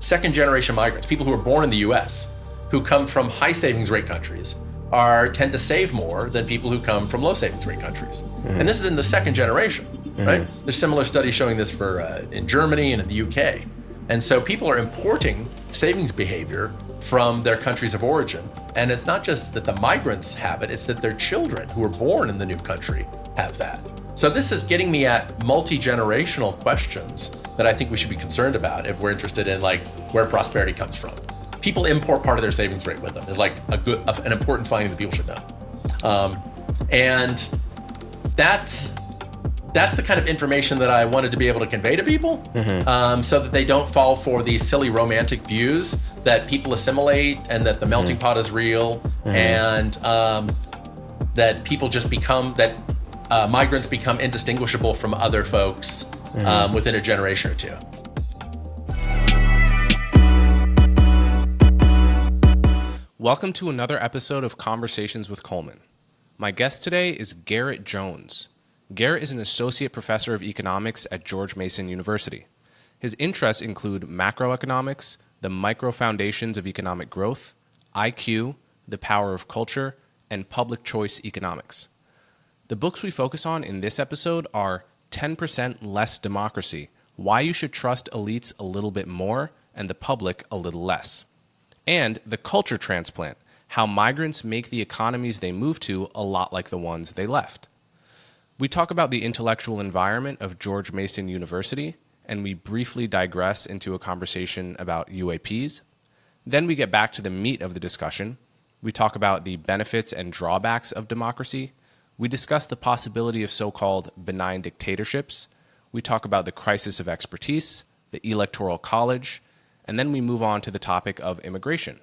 second generation migrants, people who are born in the US, who come from high savings rate countries, tend to save more than people who come from low savings rate countries. And this is in the second generation, right? There's similar studies showing this for in Germany and in the UK. And so people are importing savings behavior from their countries of origin. And it's not just that the migrants have it, it's that their children who were born in the new country have that. So this is getting me at multi-generational questions that I think we should be concerned about if we're interested in like where prosperity comes from. People import part of their savings rate with them is like an important finding that people should know. And that's the kind of information that I wanted to be able to convey to people, so that they don't fall for these silly romantic views that people assimilate and that the melting pot is real, and that people just migrants become indistinguishable from other folks within a generation or two. Welcome to another episode of Conversations with Coleman. My guest today is Garett Jones. Garett is an associate professor of economics at George Mason University. His interests include macroeconomics, the micro foundations of economic growth, IQ, the power of culture, and public choice economics. The books we focus on in this episode are 10% Less Democracy, Why You Should Trust Elites a Little Bit More and the Public a Little Less, and The Culture Transplant, How Migrants Make the Economies They Move to a Lot Like the Ones They Left. We talk about the intellectual environment of George Mason University, and we briefly digress into a conversation about UAPs. Then we get back to the meat of the discussion. We talk about the benefits and drawbacks of democracy. We discuss the possibility of so-called benign dictatorships. We talk about the crisis of expertise, the Electoral College, and then we move on to the topic of immigration.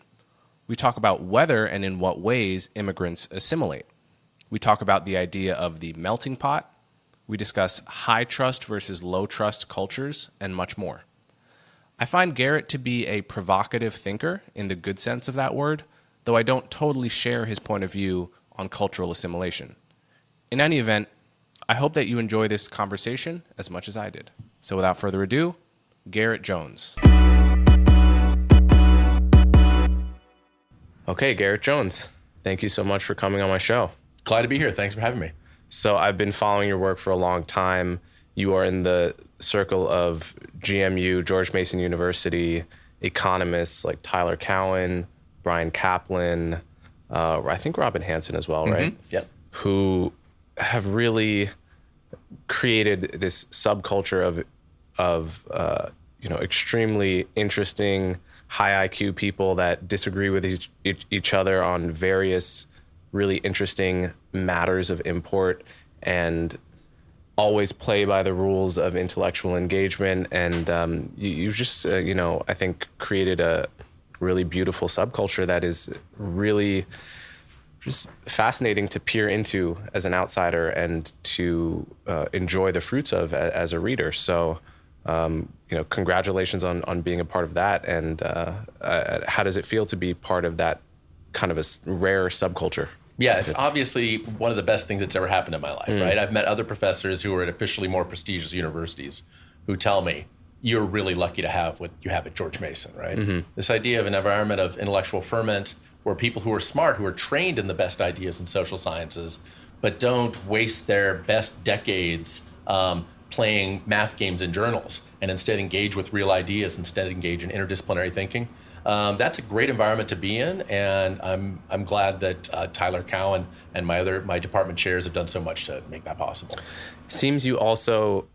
We talk about whether and in what ways immigrants assimilate. We talk about the idea of the melting pot. We discuss high trust versus low trust cultures, and much more. I find Garett to be a provocative thinker in the good sense of that word, though I don't totally share his point of view on cultural assimilation. In any event, I hope that you enjoy this conversation as much as I did. So without further ado, Garett Jones. Okay, Garett Jones, thank you so much for coming on my show. Glad to be here. Thanks for having me. So I've been following your work for a long time. You are in the circle of GMU, George Mason University, economists like Tyler Cowen, Bryan Caplan, I think Robin Hanson as well, right? Yep. Who have really created this subculture of extremely interesting, high IQ people that disagree with each other on various really interesting matters of import and always play by the rules of intellectual engagement. And you've just, I think created a really beautiful subculture that is really just fascinating to peer into as an outsider and to enjoy the fruits of as a reader. So, congratulations on being a part of that. And how does it feel to be part of that kind of a rare subculture? Yeah, it's obviously one of the best things that's ever happened in my life, right? I've met other professors who are at officially more prestigious universities who tell me, you're really lucky to have what you have at George Mason, right? This idea of an environment of intellectual ferment where people who are smart, who are trained in the best ideas in social sciences, but don't waste their best decades playing math games in journals and instead engage with real ideas, instead engage in interdisciplinary thinking. That's a great environment to be in, and I'm glad that Tyler Cowen and my department chairs have done so much to make that possible. Seems you also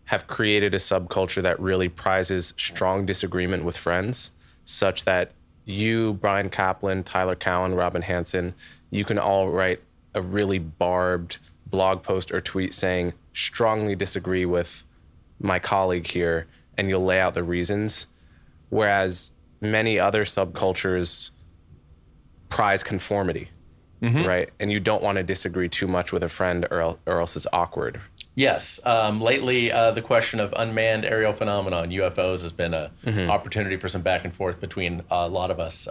have created a subculture that really prizes strong disagreement with friends, such that you, Bryan Caplan, Tyler Cowen, Robin Hanson, you can all write a really barbed blog post or tweet saying, strongly disagree with my colleague here, and you'll lay out the reasons. Whereas many other subcultures prize conformity, right? And you don't want to disagree too much with a friend or else it's awkward. Yes. Lately, the question of unmanned aerial phenomenon, UFOs, has been an opportunity for some back and forth between a lot of us,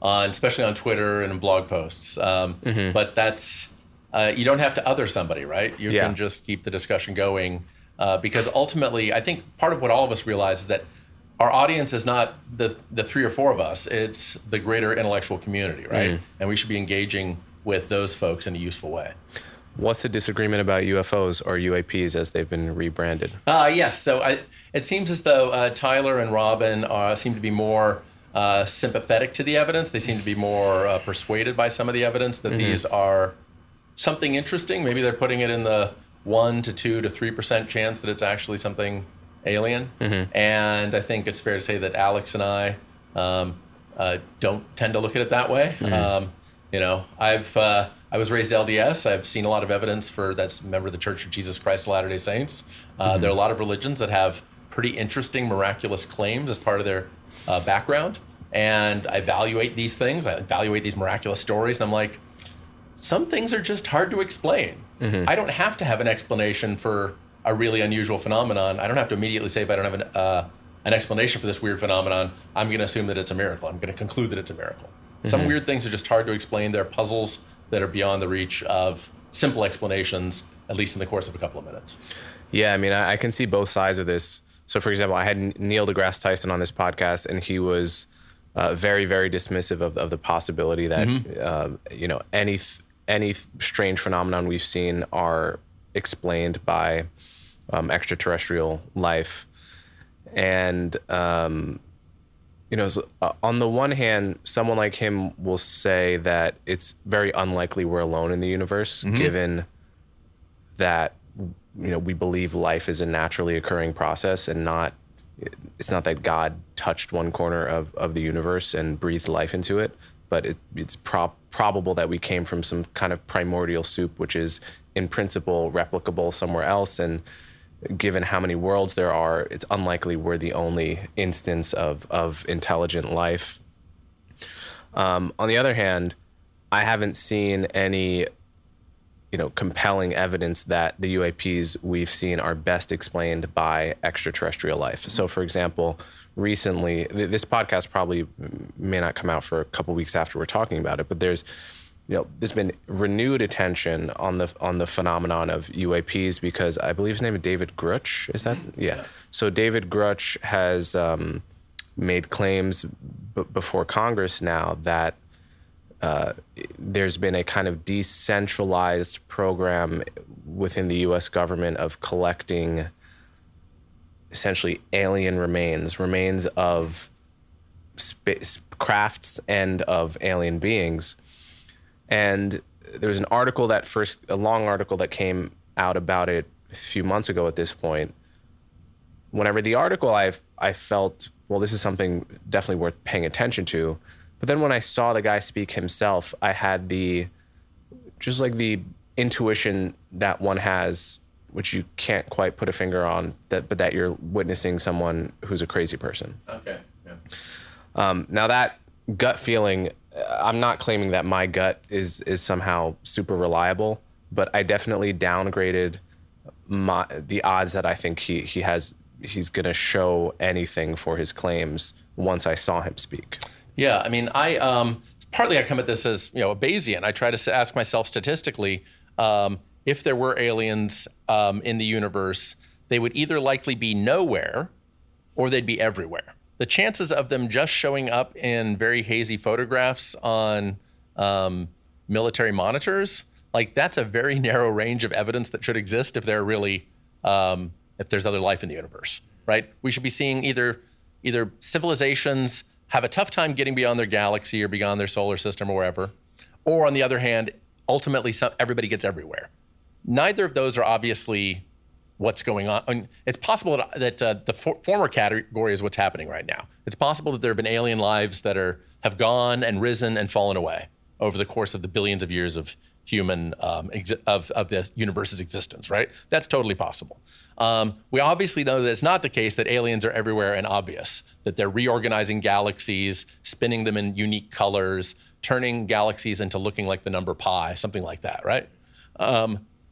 especially on Twitter and in blog posts. But that's, you don't have to other somebody, right? You can just keep the discussion going. Because ultimately, I think part of what all of us realize is that our audience is not the three or four of us, it's the greater intellectual community, right? And we should be engaging with those folks in a useful way. What's the disagreement about UFOs or UAPs as they've been rebranded? Yes, so it seems as though Tyler and Robin seem to be more sympathetic to the evidence. They seem to be more persuaded by some of the evidence that these are something interesting. Maybe they're putting it in the 1 to 2 to 3% chance that it's actually something alien. And I think it's fair to say that Alex and I don't tend to look at it that way. You know, I was raised LDS. I've seen a lot of evidence that's a member of the Church of Jesus Christ of Latter-day Saints. There are a lot of religions that have pretty interesting miraculous claims as part of their background. And I evaluate these things. I evaluate these miraculous stories. And I'm like, some things are just hard to explain. I don't have to have an explanation for a really unusual phenomenon. I don't have to immediately say if I don't have an explanation for this weird phenomenon, I'm going to assume that it's a miracle. I'm going to conclude that it's a miracle. Some weird things are just hard to explain. They're puzzles that are beyond the reach of simple explanations, at least in the course of a couple of minutes. Yeah, I mean, I can see both sides of this. So, for example, I had Neil deGrasse Tyson on this podcast, and he was very, very dismissive of the possibility that you know, any strange phenomenon we've seen are explained by extraterrestrial life. And you know, so, on the one hand, someone like him will say that it's very unlikely we're alone in the universe, given that, you know, we believe life is a naturally occurring process and it's not that God touched one corner of the universe and breathed life into it, but it's probable that we came from some kind of primordial soup, which is in principle replicable somewhere else. And given how many worlds there are, it's unlikely we're the only instance of intelligent life. On the other hand, I haven't seen any, you know, compelling evidence that the UAPs we've seen are best explained by extraterrestrial life. So, for example, recently, this podcast probably may not come out for a couple weeks after we're talking about it, but there's been renewed attention on the phenomenon of UAPs because I believe his name is David Grush. Is that? Yeah. So David Grush has made claims before Congress now that there's been a kind of decentralized program within the U.S. government of collecting essentially alien remains of crafts and of alien beings. And there was a long article that came out about it a few months ago at this point. When I read the article, I felt, well, this is something definitely worth paying attention to. But then when I saw the guy speak himself, I had the intuition that one has, which you can't quite put a finger on, but that you're witnessing someone who's a crazy person. Okay. Yeah. Now that gut feeling, I'm not claiming that my gut is somehow super reliable, but I definitely downgraded the odds that I think he's going to show anything for his claims once I saw him speak. Yeah, I mean, I come at this as, you know, a Bayesian. I try to ask myself statistically, if there were aliens in the universe, they would either likely be nowhere or they'd be everywhere. The chances of them just showing up in very hazy photographs on military monitors, like that's a very narrow range of evidence that should exist if there really, if there's other life in the universe, right? We should be seeing either civilizations have a tough time getting beyond their galaxy or beyond their solar system or wherever, or on the other hand, ultimately everybody gets everywhere. Neither of those are obviously what's going on. I mean, it's possible that the former category is what's happening right now. It's possible that there have been alien lives that have gone and risen and fallen away over the course of the billions of years of human of the universe's existence, right? That's totally possible. We obviously know that it's not the case that aliens are everywhere and obvious, that they're reorganizing galaxies, spinning them in unique colors, turning galaxies into looking like the number pi, something like that, right?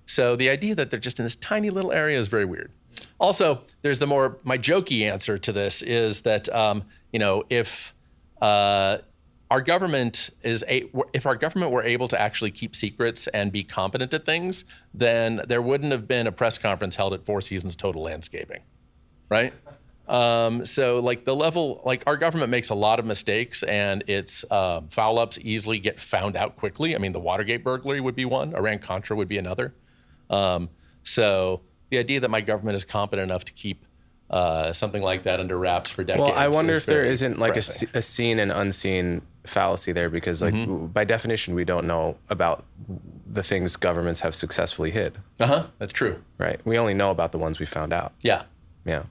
So the idea that they're just in this tiny little area is very weird. Also, there's my jokey answer to this is that, if our government were able to actually keep secrets and be competent at things, then there wouldn't have been a press conference held at Four Seasons Total Landscaping, right? So like the level, like our government makes a lot of mistakes, and its foul ups easily get found out quickly. I mean, the Watergate burglary would be one. Iran-Contra would be another. So the idea that my government is competent enough to keep something like that under wraps for decades. Well, I wonder if there isn't like depressing. a seen and unseen fallacy there, because like by definition, we don't know about the things governments have successfully hid. That's true. Right. We only know about the ones we found out. Yeah. Yeah.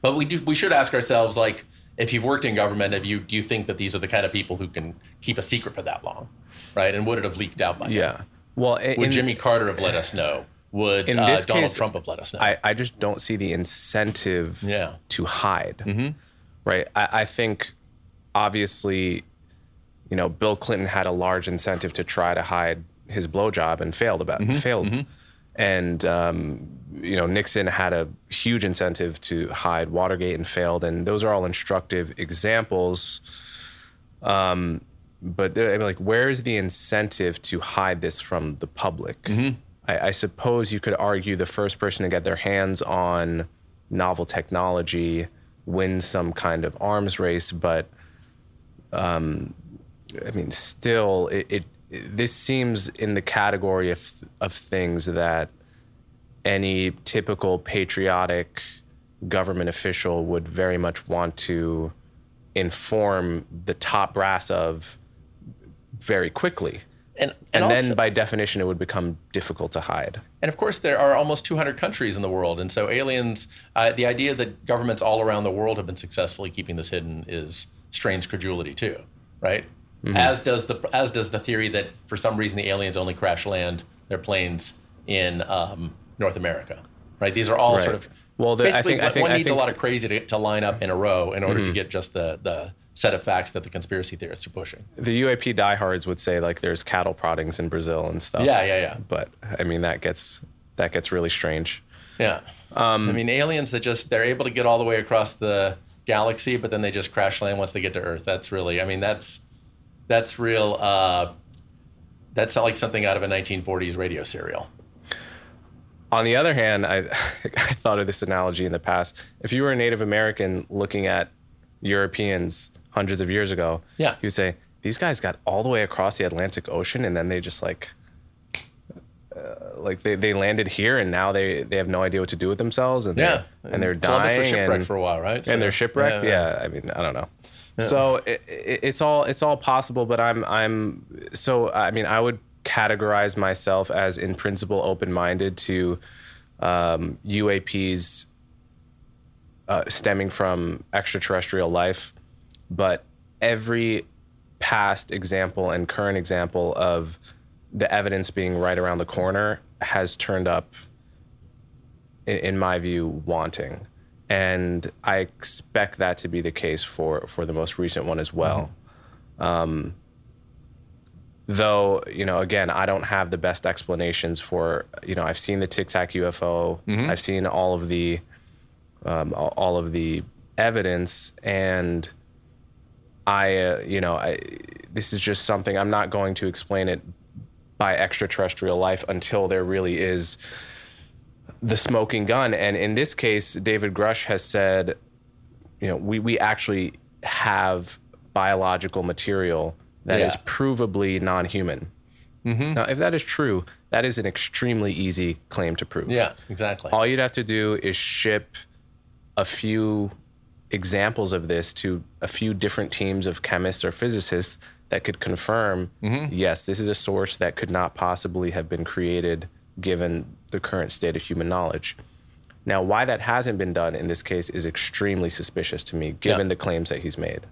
But we should ask ourselves, like, if you've worked in government, do you think that these are the kind of people who can keep a secret for that long, right? And would it have leaked out by now? Yeah. Well, Would Jimmy Carter have let us know? Would in this Donald case, Trump have let us know? I just don't see the incentive to hide. Right. I think obviously, Bill Clinton had a large incentive to try to hide his blowjob and failed. And, Nixon had a huge incentive to hide Watergate and failed. And those are all instructive examples. But like, where's the incentive to hide this from the public? I suppose you could argue the first person to get their hands on novel technology wins some kind of arms race. But, still, this seems in the category of things that any typical patriotic government official would very much want to inform the top brass of very quickly. And also, then by definition, it would become difficult to hide. And of course, there are almost 200 countries in the world. And so aliens, the idea that governments all around the world have been successfully keeping this hidden strains credulity too, right? As does the theory that for some reason the aliens only crash land their planes in North America, right? These are all sort of basically one needs a lot of crazy to line up in a row in order to get just the set of facts that the conspiracy theorists are pushing. The UAP diehards would say like there's cattle proddings in Brazil and stuff. Yeah. But that gets really strange. Yeah. Aliens that they're able to get all the way across the galaxy, but then they just crash land once they get to Earth. That's really, that's real. That's like something out of a 1940s radio serial. On the other hand, I thought of this analogy in the past. If you were a Native American looking at Europeans hundreds of years ago, you would say, these guys got all the way across the Atlantic Ocean and then they just they landed here and now they have no idea what to do with themselves and they're dying. Columbus was shipwrecked for a while, right? And they're shipwrecked. Yeah. I don't know. Yeah. So it's all possible, but I would categorize myself as in principle open-minded to UAPs stemming from extraterrestrial life, but every past example and current example of the evidence being right around the corner has turned up, in my view, wanting. And I expect that to be the case for the most recent one as well. Though, again, I don't have the best explanations for, I've seen the Tic Tac UFO. I've seen all of the evidence, and this is just something I'm not going to explain it by extraterrestrial life until there really is the smoking gun. And in this case, David Grush has said, we actually have biological material that is provably non-human. Now, if that is true, that is an extremely easy claim to prove. Yeah, exactly. All you'd have to do is ship a few examples of this to a few different teams of chemists or physicists that could confirm, yes, this is a source that could not possibly have been created given the current state of human knowledge. Now, why that hasn't been done in this case is extremely suspicious to me, given the claims that he's made.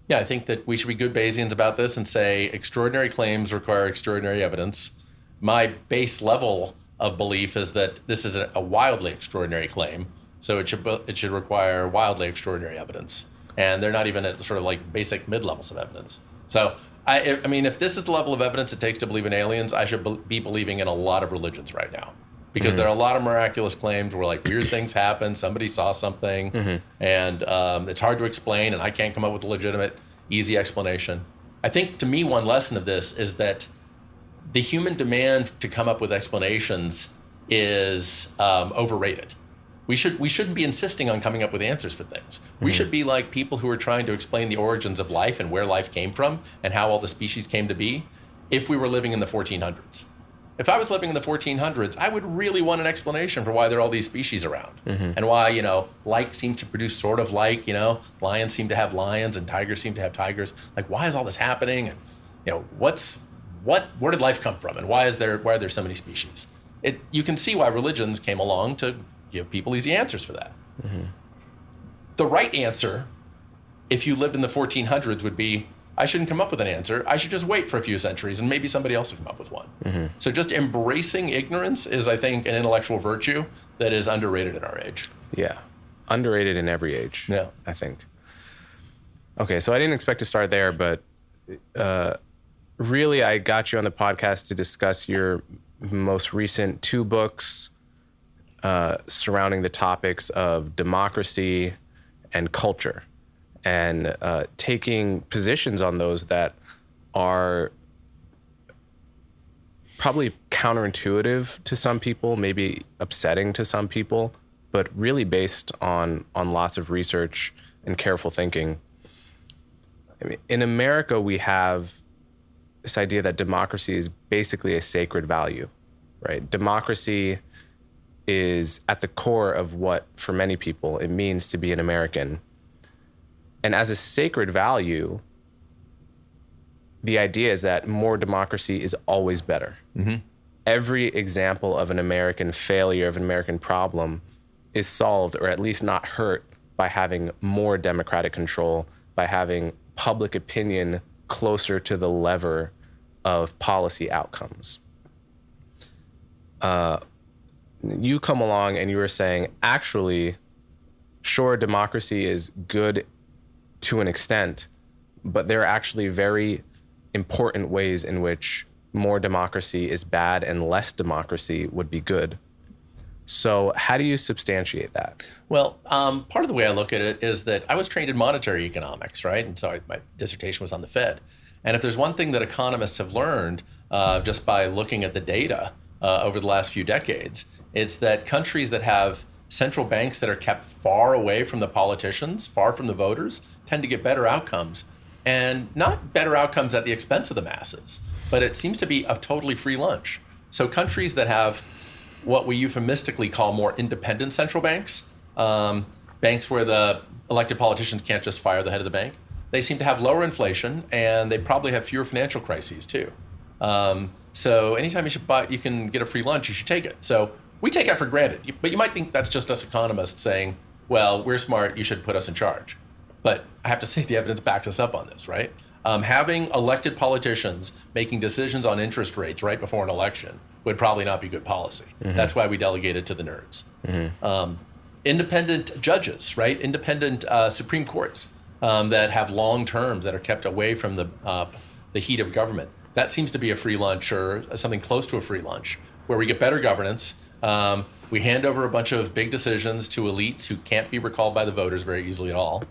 Yeah, I think that we should be good Bayesians about this and say extraordinary claims require extraordinary evidence. My base level of belief is that this is a wildly extraordinary claim, so it should require wildly extraordinary evidence. And they're not even at sort of like basic mid-levels of evidence. So, if this is the level of evidence it takes to believe in aliens, I should be believing in a lot of religions right now. Because there are a lot of miraculous claims where like weird things happen, somebody saw something, and it's hard to explain, and I can't come up with a legitimate, easy explanation. I think to me one lesson of this is that the human demand to come up with explanations is overrated. We shouldn't be insisting on coming up with answers for things. We should be like people who are trying to explain the origins of life and where life came from and how all the species came to be if we were living in the 1400s. If I was living in the 1400s, I would really want an explanation for why there are all these species around and why, like seems to produce sort of like, lions seem to have lions and tigers seem to have tigers. Like, why is all this happening? And, where did life come from? And why are there so many species? You can see why religions came along to give people easy answers for that. The right answer, if you lived in the 1400s, would be, I shouldn't come up with an answer. I should just wait for a few centuries and maybe somebody else will come up with one. So just embracing ignorance is, I think, an intellectual virtue that is underrated in our age. Yeah. Underrated in every age. Yeah. I think. Okay. So I didn't expect to start there, but really I got you on the podcast to discuss your most recent 2 books surrounding the topics of democracy and culture. And taking positions on those that are probably counterintuitive to some people, maybe upsetting to some people, but really based on lots of research and careful thinking. I mean, in America, we have this idea that democracy is basically a sacred value, right? Democracy is at the core of what, for many people, it means to be an American. And as a sacred value, the idea is that more democracy is always better. Every example of an American failure, of an American problem, is solved or at least not hurt by having more democratic control, by having public opinion closer to the lever of policy outcomes. You come along and you were saying, actually, sure, democracy is good to an extent, but there are actually very important ways in which more democracy is bad and less democracy would be good. So how do you substantiate that? Well, part of the way I look at it is that I was trained in monetary economics, right? And so my dissertation was on the Fed. And if there's one thing that economists have learned just by looking at the data over the last few decades, it's that countries that have central banks that are kept far away from the politicians, far from the voters, tend to get better outcomes. And not better outcomes at the expense of the masses, but it seems to be a totally free lunch. So countries that have what we euphemistically call more independent central banks, banks where the elected politicians can't just fire the head of the bank, they seem to have lower inflation and they probably have fewer financial crises too. So anytime you can get a free lunch, you should take it. So we take that for granted, but you might think that's just us economists saying, well, we're smart, you should put us in charge. But I have to say the evidence backs us up on this, right? Having elected politicians making decisions on interest rates right before an election would probably not be good policy. That's why we delegated to the nerds. Independent judges, right? Independent Supreme Courts that have long terms that are kept away from the heat of government. That seems to be a free lunch or something close to a free lunch where we get better governance. We hand over a bunch of big decisions to elites who can't be recalled by the voters very easily at all.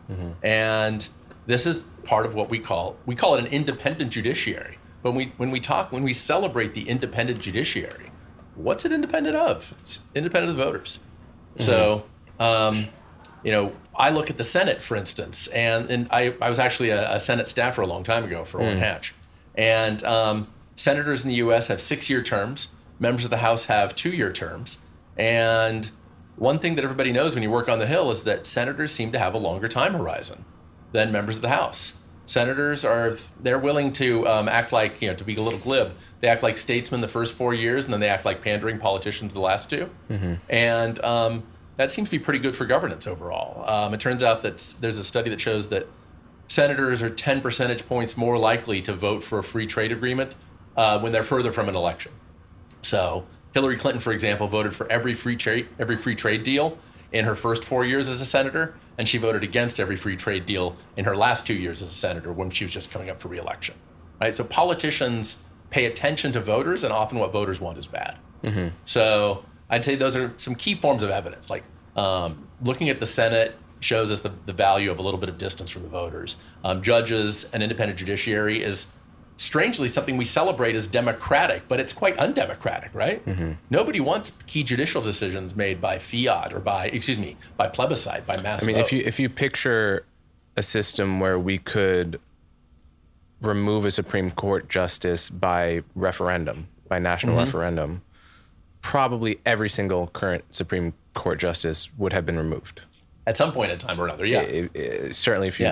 And this is part of what we call it an independent judiciary. But when we celebrate the independent judiciary, what's it independent of? It's independent of the voters. So, I look at the Senate, for instance, and I was actually a Senate staffer a long time ago for Orrin Hatch. And senators in the U.S. have 6-year terms. Members of the House have 2-year terms. And one thing that everybody knows when you work on the Hill is that senators seem to have a longer time horizon than members of the House. Senators they're willing to act like, to be a little glib, they act like statesmen the first 4 years and then they act like pandering politicians the last 2. And that seems to be pretty good for governance overall. It turns out that there's a study that shows that senators are 10 percentage points more likely to vote for a free trade agreement when they're further from an election. So Hillary Clinton, for example, voted for every free trade deal in her first 4 years as a senator, and she voted against every free trade deal in her last 2 years as a senator when she was just coming up for re-election. Right? So politicians pay attention to voters, and often what voters want is bad. So I'd say those are some key forms of evidence. Like looking at the Senate shows us the value of a little bit of distance from the voters. Judges, an independent judiciary is strangely something we celebrate as democratic, but it's quite undemocratic, right? Nobody wants key judicial decisions made by fiat or by plebiscite, by mass vote. if you picture a system where we could remove a Supreme Court justice by referendum, by national referendum, probably every single current Supreme Court justice would have been removed. At some point in time or another, yeah. Certainly if you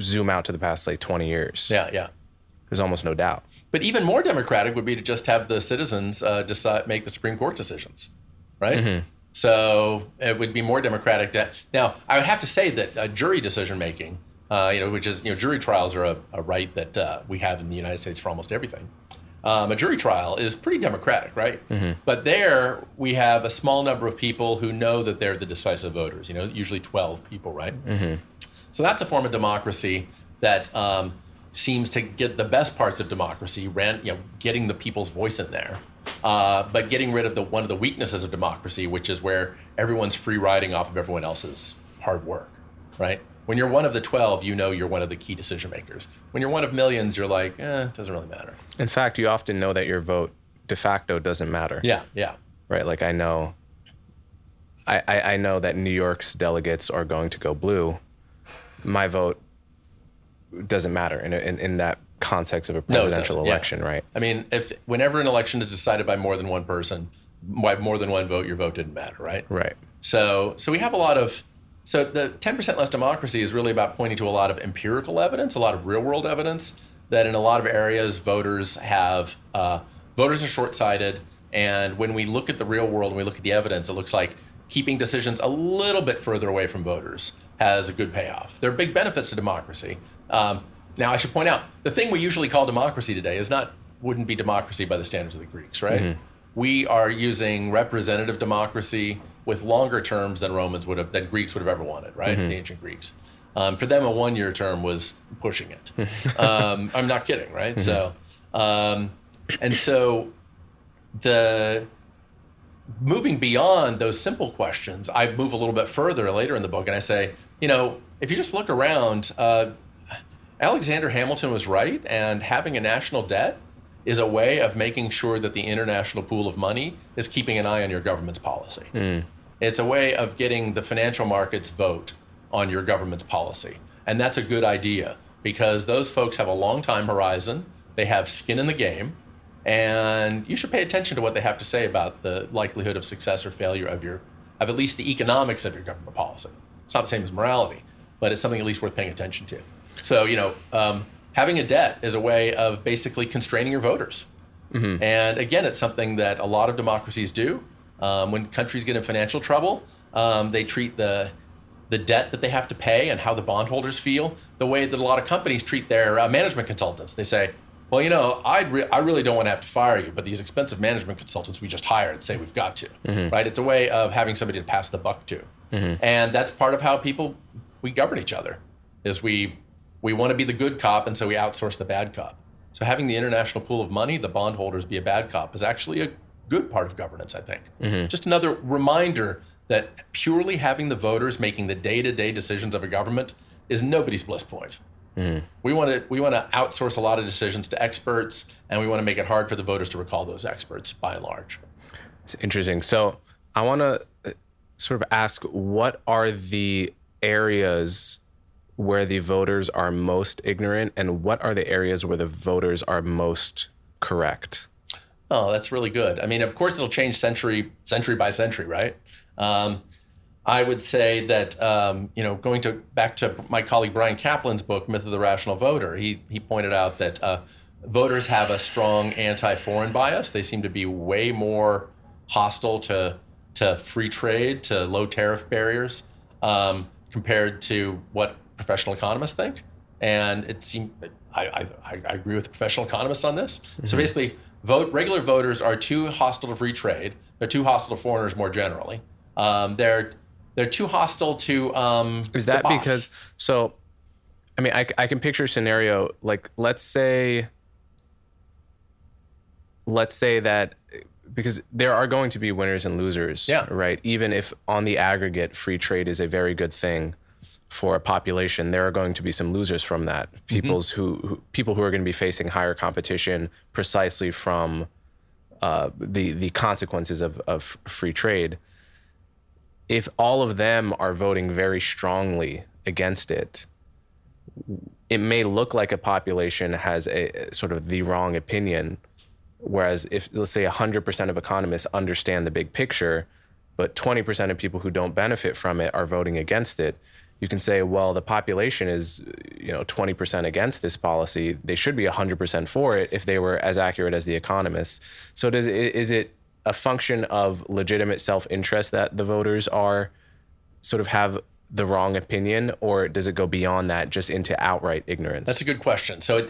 zoom out to the past 20 years. Yeah. There's almost no doubt. But even more democratic would be to just have the citizens make the Supreme Court decisions, right? So it would be more democratic. Now, I would have to say that jury decision making, which is, jury trials are a right that we have in the United States for almost everything. A jury trial is pretty democratic, right? But there we have a small number of people who know that they're the decisive voters, usually 12 people, right? So that's a form of democracy that seems to get the best parts of democracy, getting the people's voice in there, but getting rid of one of the weaknesses of democracy, which is where everyone's free riding off of everyone else's hard work, right? When you're one of the 12, you're one of the key decision makers. When you're one of millions, you're like, it doesn't really matter. In fact, you often know that your vote de facto doesn't matter. Yeah. Right, like I know that New York's delegates are going to go blue. My vote doesn't matter in that context of a presidential election, right? I mean, whenever an election is decided by more than one person, by more than one vote, your vote didn't matter, right? Right. So we have a lot of... So the 10% less democracy is really about pointing to a lot of empirical evidence, a lot of real world evidence that in a lot of areas voters are short-sighted. And when we look at the real world and we look at the evidence, it looks like keeping decisions a little bit further away from voters has a good payoff. There are big benefits to democracy. Now I should point out, the thing we usually call democracy today wouldn't be democracy by the standards of the Greeks, right? We are using representative democracy with longer terms than Greeks would have ever wanted, right? The ancient Greeks. For them, a one-year term was pushing it. I'm not kidding, right? So the moving beyond those simple questions, I move a little bit further later in the book, and I say, if you just look around, Alexander Hamilton was right, and having a national debt is a way of making sure that the international pool of money is keeping an eye on your government's policy. It's a way of getting the financial markets vote on your government's policy. And that's a good idea because those folks have a long time horizon, they have skin in the game, and you should pay attention to what they have to say about the likelihood of success or failure of at least the economics of your government policy. It's not the same as morality, but it's something at least worth paying attention to. So, having a debt is a way of basically constraining your voters. And again, it's something that a lot of democracies do. When countries get in financial trouble, they treat the debt that they have to pay and how the bondholders feel the way that a lot of companies treat their management consultants. They say, well, I really don't want to have to fire you, but these expensive management consultants we just hired say we've got to, right? It's a way of having somebody to pass the buck to. And that's part of how we govern each other, is we want to be the good cop, and so we outsource the bad cop. So having the international pool of money, the bondholders be a bad cop, is actually a good part of governance, I think. Just another reminder that purely having the voters making the day-to-day decisions of a government is nobody's bliss point. We want to outsource a lot of decisions to experts, and we want to make it hard for the voters to recall those experts by and large. It's interesting. So I want to sort of ask, what are the areas where the voters are most ignorant, and what are the areas where the voters are most correct? Oh, that's really good. I mean, of course, it'll change century by century, right? I would say that, going back to my colleague Brian Kaplan's book, Myth of the Rational Voter, he pointed out that voters have a strong anti-foreign bias. They seem to be way more hostile to free trade, to low tariff barriers, compared to what professional economists think. And it seems, I agree with professional economists on this. So basically, regular voters are too hostile to free trade. They're too hostile to foreigners more generally. They're too hostile to Is that because, so, I mean, I can picture a scenario, like, let's say that, because there are going to be winners and losers, right? Even if on the aggregate, free trade is a very good thing. for a population, there are going to be some losers from that. People who are going to be facing higher competition precisely from the consequences of free trade. If all of them are voting very strongly against it, it may look like a population has a sort of the wrong opinion. Whereas if, let's say, 100% of economists understand the big picture, but 20% of people who don't benefit from it are voting against it, you can say, well, the population is 20% against this policy. They should be 100% for it if they were as accurate as the economists. So is it a function of legitimate self-interest that the voters are sort of have the wrong opinion, or does it go beyond that just into outright ignorance? That's a good question. So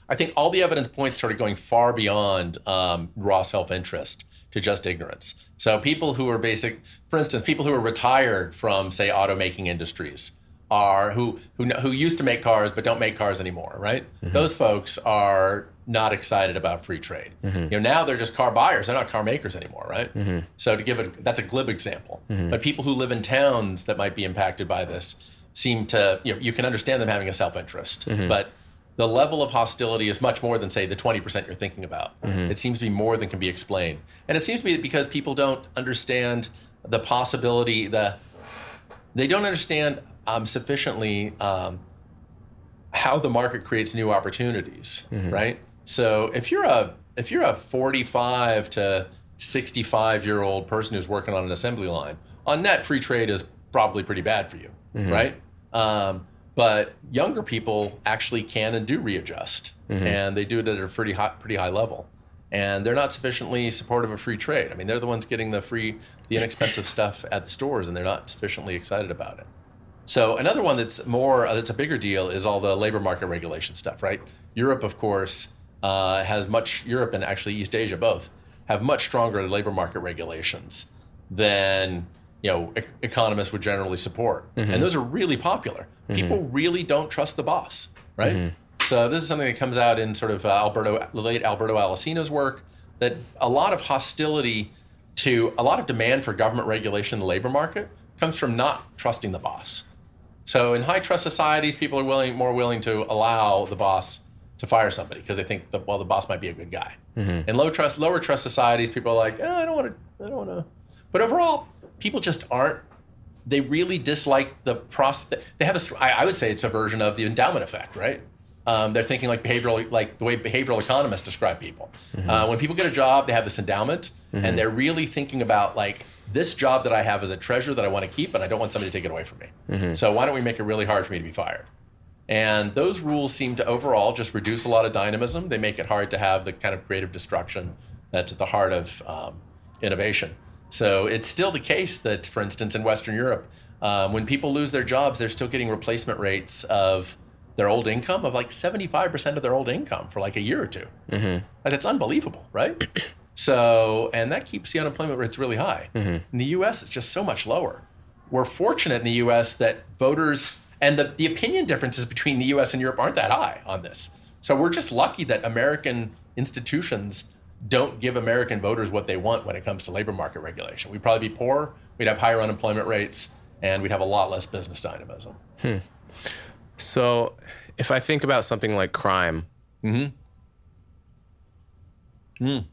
I think all the evidence points toward it going far beyond raw self-interest to just ignorance. So people who are for instance, people who are retired from, say, automaking industries are who used to make cars but don't make cars anymore, right? Those folks are not excited about free trade. Now they're just car buyers. They're not car makers anymore, right? So that's a glib example. But people who live in towns that might be impacted by this seem to, you can understand them having a self-interest. But the level of hostility is much more than, say, the 20% you're thinking about. It seems to be more than can be explained. And it seems to be because people don't understand the possibility, they don't understand sufficiently how the market creates new opportunities, right? So if you're a 45 to 65-year-old person who's working on an assembly line, on net, free trade is probably pretty bad for you, right? But younger people actually can and do readjust, and they do it at a pretty high level. And they're not sufficiently supportive of free trade. I mean, they're the ones getting the inexpensive stuff at the stores, and they're not sufficiently excited about it. So another one that's a bigger deal is all the labor market regulation stuff, right? Europe, of course, Europe and actually East Asia both have much stronger labor market regulations than economists would generally support. And those are really popular. People really don't trust the boss, right? So this is something that comes out in sort of late Alberto Alessina's work, that a lot of hostility to a lot of demand for government regulation in the labor market comes from not trusting the boss. So in high trust societies, people are more willing to allow the boss to fire somebody because they think the boss might be a good guy. In lower trust societies, people are like, I don't want to. But overall, people just aren't. They really dislike the prospect. They have I would say it's a version of the endowment effect, right? They're thinking like the way behavioral economists describe people. When people get a job, they have this endowment, and they're really thinking about like, this job that I have is a treasure that I want to keep, and I don't want somebody to take it away from me. So why don't we make it really hard for me to be fired? And those rules seem to overall just reduce a lot of dynamism. They make it hard to have the kind of creative destruction that's at the heart of innovation. So it's still the case that, for instance, in Western Europe, when people lose their jobs, they're still getting replacement rates of their old income of like 75% of their old income for like a year or two. Like, that's unbelievable, right? So, and that keeps the unemployment rates really high. In the US, it's just so much lower. We're fortunate in the US that voters, and the opinion differences between the US and Europe aren't that high on this. So we're just lucky that American institutions don't give American voters what they want when it comes to labor market regulation. We'd probably be poor, we'd have higher unemployment rates, and we'd have a lot less business dynamism. So if I think about something like crime,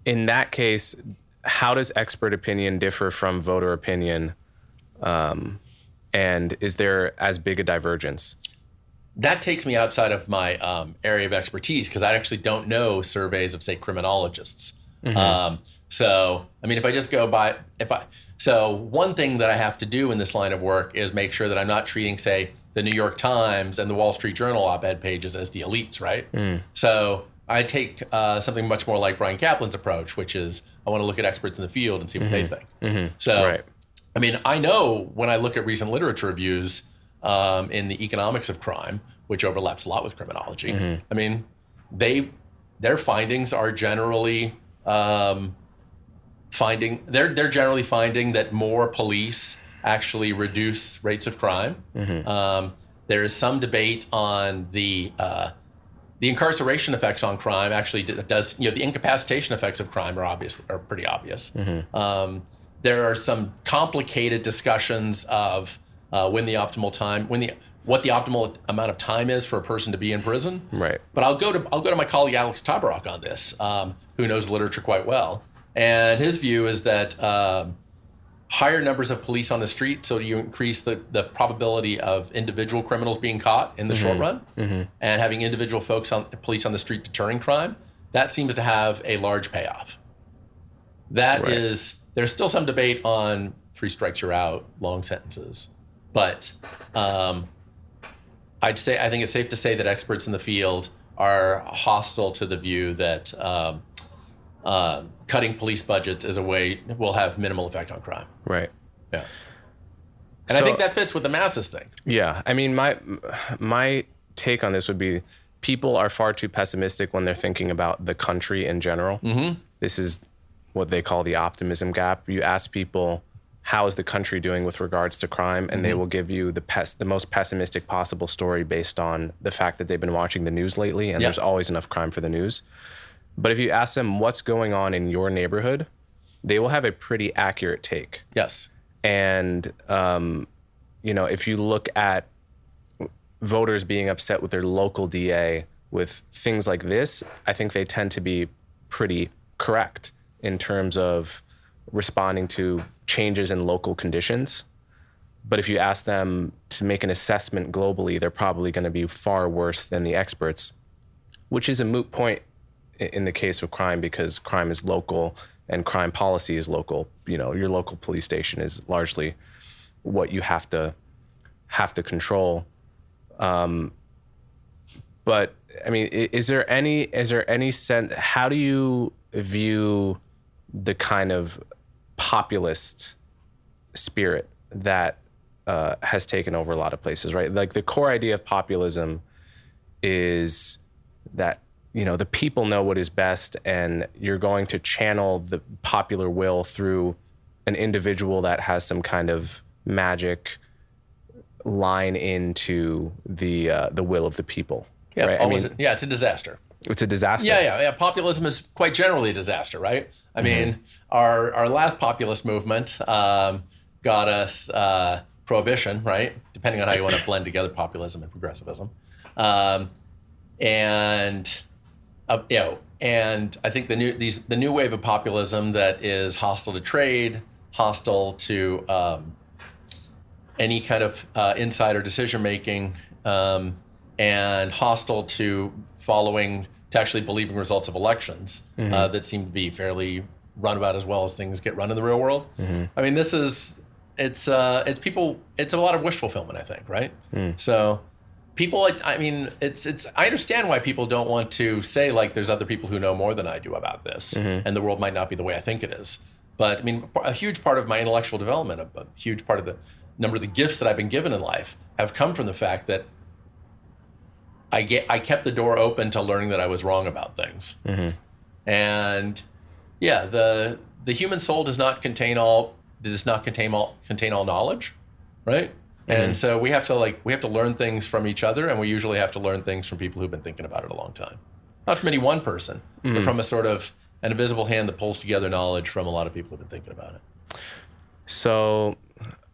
in that case, how does expert opinion differ from voter opinion? And is there as big a divergence? That takes me outside of my area of expertise, because I actually don't know surveys of, say, criminologists. So, I mean, if I just go by, so one thing that I have to do in this line of work is make sure that I'm not treating, say, the New York Times and the Wall Street Journal op-ed pages as the elites, right? So I take something much more like Brian Kaplan's approach, which is I want to look at experts in the field and see what they think. So, I mean, I know when I look at recent literature reviews in the economics of crime, which overlaps a lot with criminology, I mean, their findings are generally they're generally finding that more police actually reduce rates of crime. There is some debate on the incarceration effects on crime. Actually does, the incapacitation effects of crime are pretty obvious. There are some complicated discussions of when the optimal time, what the optimal amount of time is for a person to be in prison. Right. But I'll go to my colleague Alex Tabarrok on this, who knows literature quite well, and his view is that higher numbers of police on the street, so you increase the probability of individual criminals being caught in the short run, and having individual police on the street deterring crime, that seems to have a large payoff. That is, there's still some debate on 3 strikes you're out, long sentences, but I think it's safe to say that experts in the field are hostile to the view that cutting police budgets is a way will have minimal effect on crime. Right. Yeah. And I think that fits with the masses thing. Yeah. I mean, my take on this would be people are far too pessimistic when they're thinking about the country in general. This is what they call the optimism gap. You ask people, how is the country doing with regards to crime? And they will give you the most pessimistic possible story based on the fact that they've been watching the news lately, and there's always enough crime for the news. But if you ask them what's going on in your neighborhood, they will have a pretty accurate take. Yes. And, if you look at voters being upset with their local DA with things like this, I think they tend to be pretty correct in terms of responding to changes in local conditions. But if you ask them to make an assessment globally, they're probably going to be far worse than the experts, which is a moot point in the case of crime, because crime is local and crime policy is local. Your local police station is largely what you have to control. But I mean, is there any sense, how do you view the kind of populist spirit that has taken over a lot of places, right? Like the core idea of populism is that, the people know what is best, and you're going to channel the popular will through an individual that has some kind of magic line into the will of the people. Yeah, right? It's a disaster. It's a disaster. Yeah. Populism is quite generally a disaster, right? I mean, our last populist movement got us prohibition, right? Depending on how you want to blend together populism and progressivism, and I think the new wave of populism that is hostile to trade, hostile to any kind of insider decision making, and hostile to actually believing results of elections that seem to be fairly run about as well as things get run in the real world. I mean, it's a lot of wish fulfillment, I think, right? So people, I understand why people don't want to say, like, there's other people who know more than I do about this, and the world might not be the way I think it is. But I mean, a huge part of my intellectual development, a huge part of the number of the gifts that I've been given in life have come from the fact that I kept the door open to learning that I was wrong about things. And yeah, the human soul does not contain all knowledge, right? And so we have to learn things from each other, and we usually have to learn things from people who've been thinking about it a long time. Not from any one person, but from a sort of an invisible hand that pulls together knowledge from a lot of people who've been thinking about it. So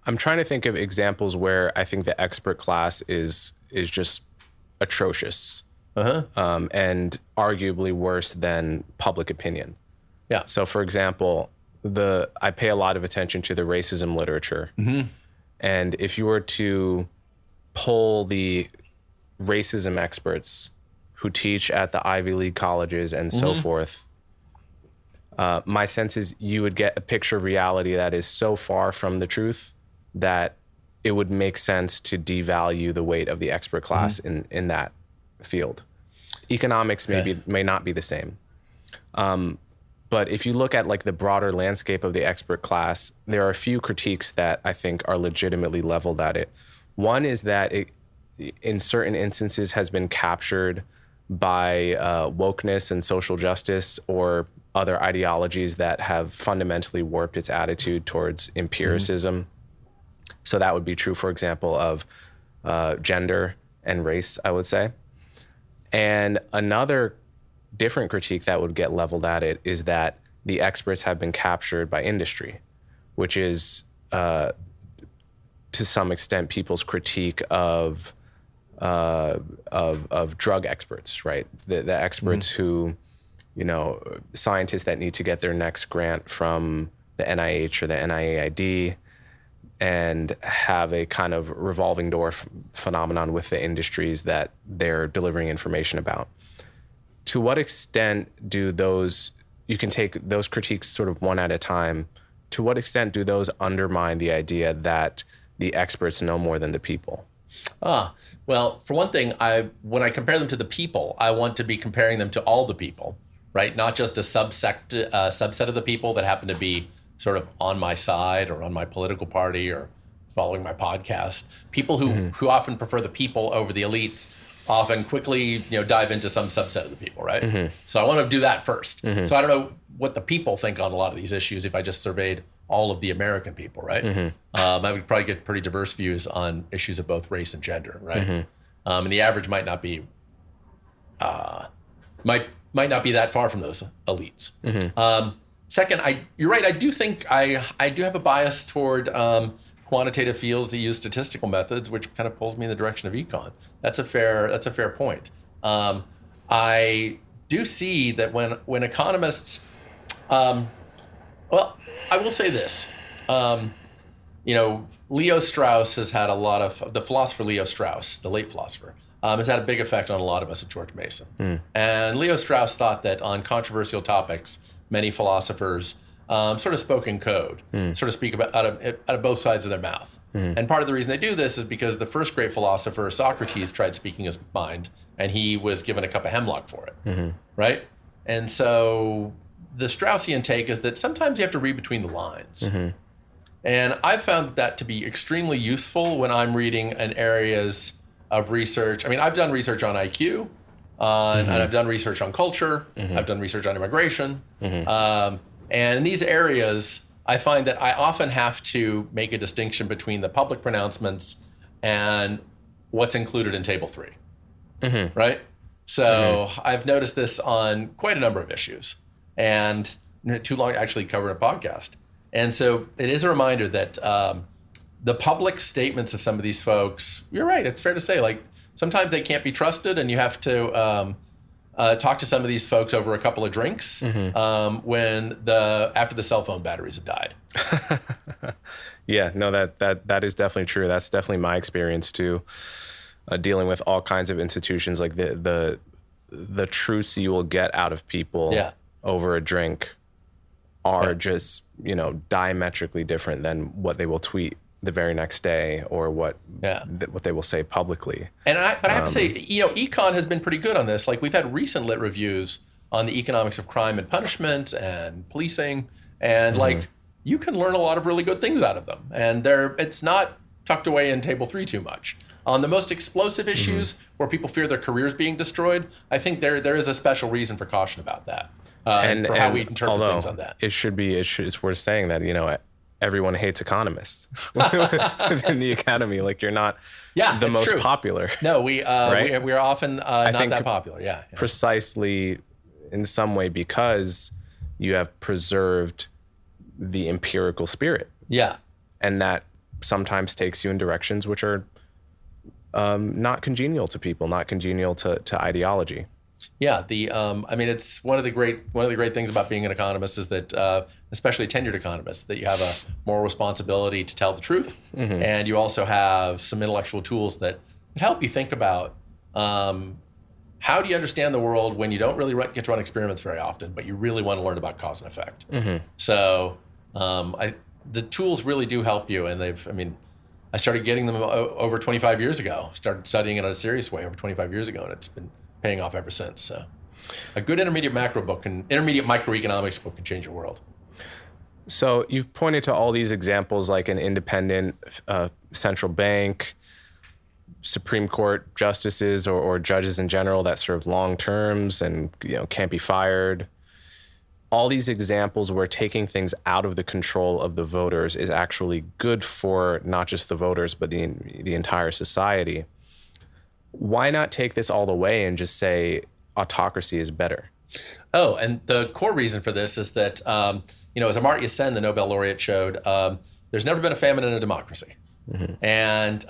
I'm trying to think of examples where I think the expert class is just atrocious, and arguably worse than public opinion. Yeah. So for example, I pay a lot of attention to the racism literature. And if you were to poll the racism experts who teach at the Ivy League colleges and so forth, my sense is you would get a picture of reality that is so far from the truth that it would make sense to devalue the weight of the expert class in that field. Economics may not be the same. But if you look at like the broader landscape of the expert class, there are a few critiques that I think are legitimately leveled at it. One is that it, in certain instances, has been captured by wokeness and social justice or other ideologies that have fundamentally warped its attitude towards empiricism. So that would be true, for example, of gender and race, I would say. And another different critique that would get leveled at it is that the experts have been captured by industry, which is to some extent people's critique of of drug experts, right? The experts who, scientists that need to get their next grant from the NIH or the NIAID and have a kind of revolving door phenomenon with the industries that they're delivering information about. To what extent do those, you can take those critiques sort of one at a time, to what extent do those undermine the idea that the experts know more than the people? Well, for one thing, when I compare them to the people, I want to be comparing them to all the people, right? Not just a subset of the people that happen to be sort of on my side or on my political party or following my podcast. People who often prefer the people over the elites often quickly dive into some subset of the people, right? So I want to do that first. So I don't know what the people think on a lot of these issues if I just surveyed all of the American people, right? I would probably get pretty diverse views on issues of both race and gender, right? And the average might not be might not be that far from those elites. Second, you're right. I do think I do have a bias toward quantitative fields that use statistical methods, which kind of pulls me in the direction of econ. That's a fair point. I do see that when economists, well, I will say this. Leo Strauss has had a lot of, the philosopher Leo Strauss, the late philosopher, has had a big effect on a lot of us at George Mason. And Leo Strauss thought that on controversial topics, many philosophers sort of spoke in code, sort of speak about out of both sides of their mouth. And part of the reason they do this is because the first great philosopher, Socrates, tried speaking his mind, and he was given a cup of hemlock for it, right? And so the Straussian take is that sometimes you have to read between the lines. And I've found that to be extremely useful when I'm reading in areas of research. I mean, I've done research on IQ, and I've done research on culture. I've done research on immigration. And in these areas, I find that I often have to make a distinction between the public pronouncements and what's included in Table 3, right? So I've noticed this on quite a number of issues, and too long actually covered a podcast. And so it is a reminder that the public statements of some of these folks, you're right, it's fair to say, like sometimes they can't be trusted, and you have to talk to some of these folks over a couple of drinks after the cell phone batteries have died. Yeah, no, that is definitely true. That's definitely my experience too, dealing with all kinds of institutions. Like the truths you will get out of people over a drink are just diametrically different than what they will tweet the very next day or what they will say publicly. And I have to say, econ has been pretty good on this. Like we've had recent lit reviews on the economics of crime and punishment and policing, and like you can learn a lot of really good things out of them. And it's not tucked away in Table 3 too much. On the most explosive issues where people fear their careers being destroyed, I think there is a special reason for caution about that. And how we interpret things on that. It's worth saying that, everyone hates economists within the academy. Like you're not the most popular. No, we are often not that popular. Yeah. Precisely in some way because you have preserved the empirical spirit. Yeah. And that sometimes takes you in directions which are not congenial to people, not congenial to ideology. Yeah, it's one of the great things about being an economist is that, especially tenured economists, that you have a moral responsibility to tell the truth, and you also have some intellectual tools that help you think about how do you understand the world when you don't really get to run experiments very often, but you really want to learn about cause and effect. So the tools really do help you, and I started getting them over 25 years ago. Started studying it in a serious way over 25 years ago, and it's been paying off ever since. So a good intermediate microeconomics book can change your world. So you've pointed to all these examples, like an independent central bank, Supreme Court justices or judges in general that serve long terms and can't be fired. All these examples where taking things out of the control of the voters is actually good for not just the voters, but the entire society. Why not take this all the way and just say autocracy is better? Oh, and the core reason for this is that, as Amartya Sen, the Nobel laureate, showed, there's never been a famine in a democracy. And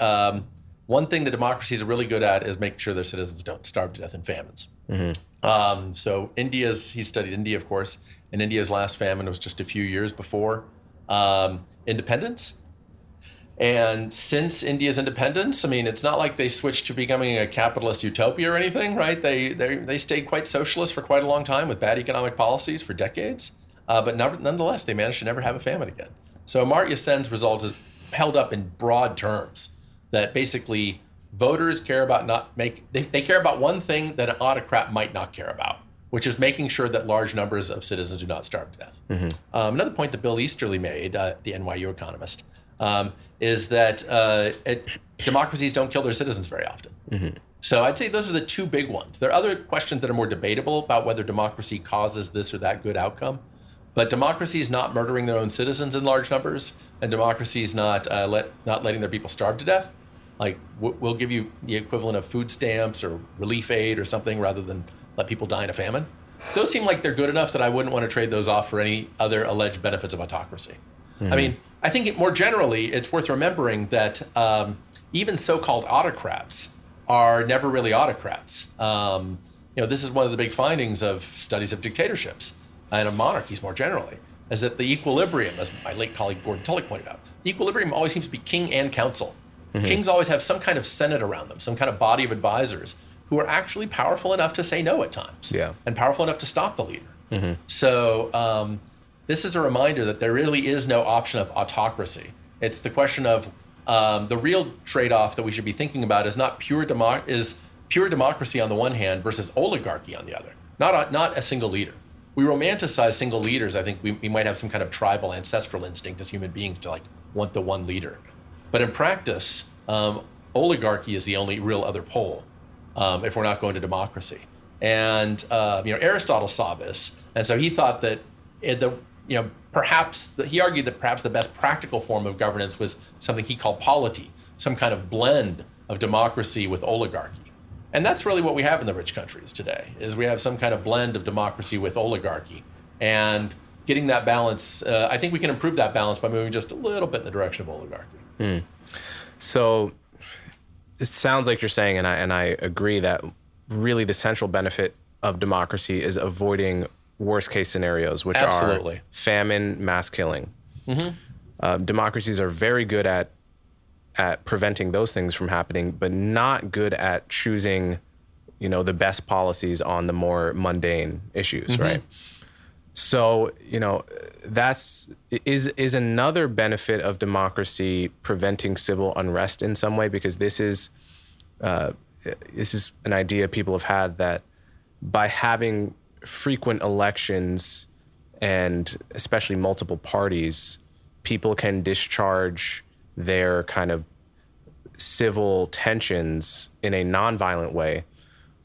one thing that democracies are really good at is making sure their citizens don't starve to death in famines. So he studied India, of course, and India's last famine was just a few years before independence. And since India's independence, I mean, it's not like they switched to becoming a capitalist utopia or anything, right? They stayed quite socialist for quite a long time with bad economic policies for decades. But nonetheless, they managed to never have a famine again. So Amartya Sen's result is held up in broad terms that basically voters care about they care about one thing that an autocrat might not care about, which is making sure that large numbers of citizens do not starve to death. Another point that Bill Easterly made, the NYU economist, is that democracies don't kill their citizens very often. So I'd say those are the two big ones. There are other questions that are more debatable about whether democracy causes this or that good outcome. But democracy is not murdering their own citizens in large numbers, and democracy is not letting their people starve to death. Like, we'll give you the equivalent of food stamps or relief aid or something rather than let people die in a famine. Those seem like they're good enough that I wouldn't want to trade those off for any other alleged benefits of autocracy. I mean, I think more generally, it's worth remembering that even so-called autocrats are never really autocrats. This is one of the big findings of studies of dictatorships and of monarchies more generally, is that the equilibrium, as my late colleague Gordon Tullock pointed out, the equilibrium always seems to be king and council. Kings always have some kind of senate around them, some kind of body of advisors who are actually powerful enough to say no at times, and powerful enough to stop the leader. So this is a reminder that there really is no option of autocracy. It's the question of the real trade-off that we should be thinking about is not pure democracy on the one hand versus oligarchy on the other, not a single leader. We romanticize single leaders. I think we might have some kind of tribal ancestral instinct as human beings to want the one leader. But in practice, oligarchy is the only real other pole if we're not going to democracy. And Aristotle saw this, and so he thought that he argued that perhaps the best practical form of governance was something he called polity, some kind of blend of democracy with oligarchy. And that's really what we have in the rich countries today, is we have some kind of blend of democracy with oligarchy. And getting that balance, I think we can improve that balance by moving just a little bit in the direction of oligarchy. So it sounds like you're saying, and I agree, that really the central benefit of democracy is avoiding worst case scenarios, which are famine, mass killing. Democracies are very good at preventing those things from happening, but not good at choosing, the best policies on the more mundane issues, right? So, is another benefit of democracy preventing civil unrest in some way, because this is an idea people have had that by having frequent elections and especially multiple parties, people can discharge their kind of civil tensions in a nonviolent way,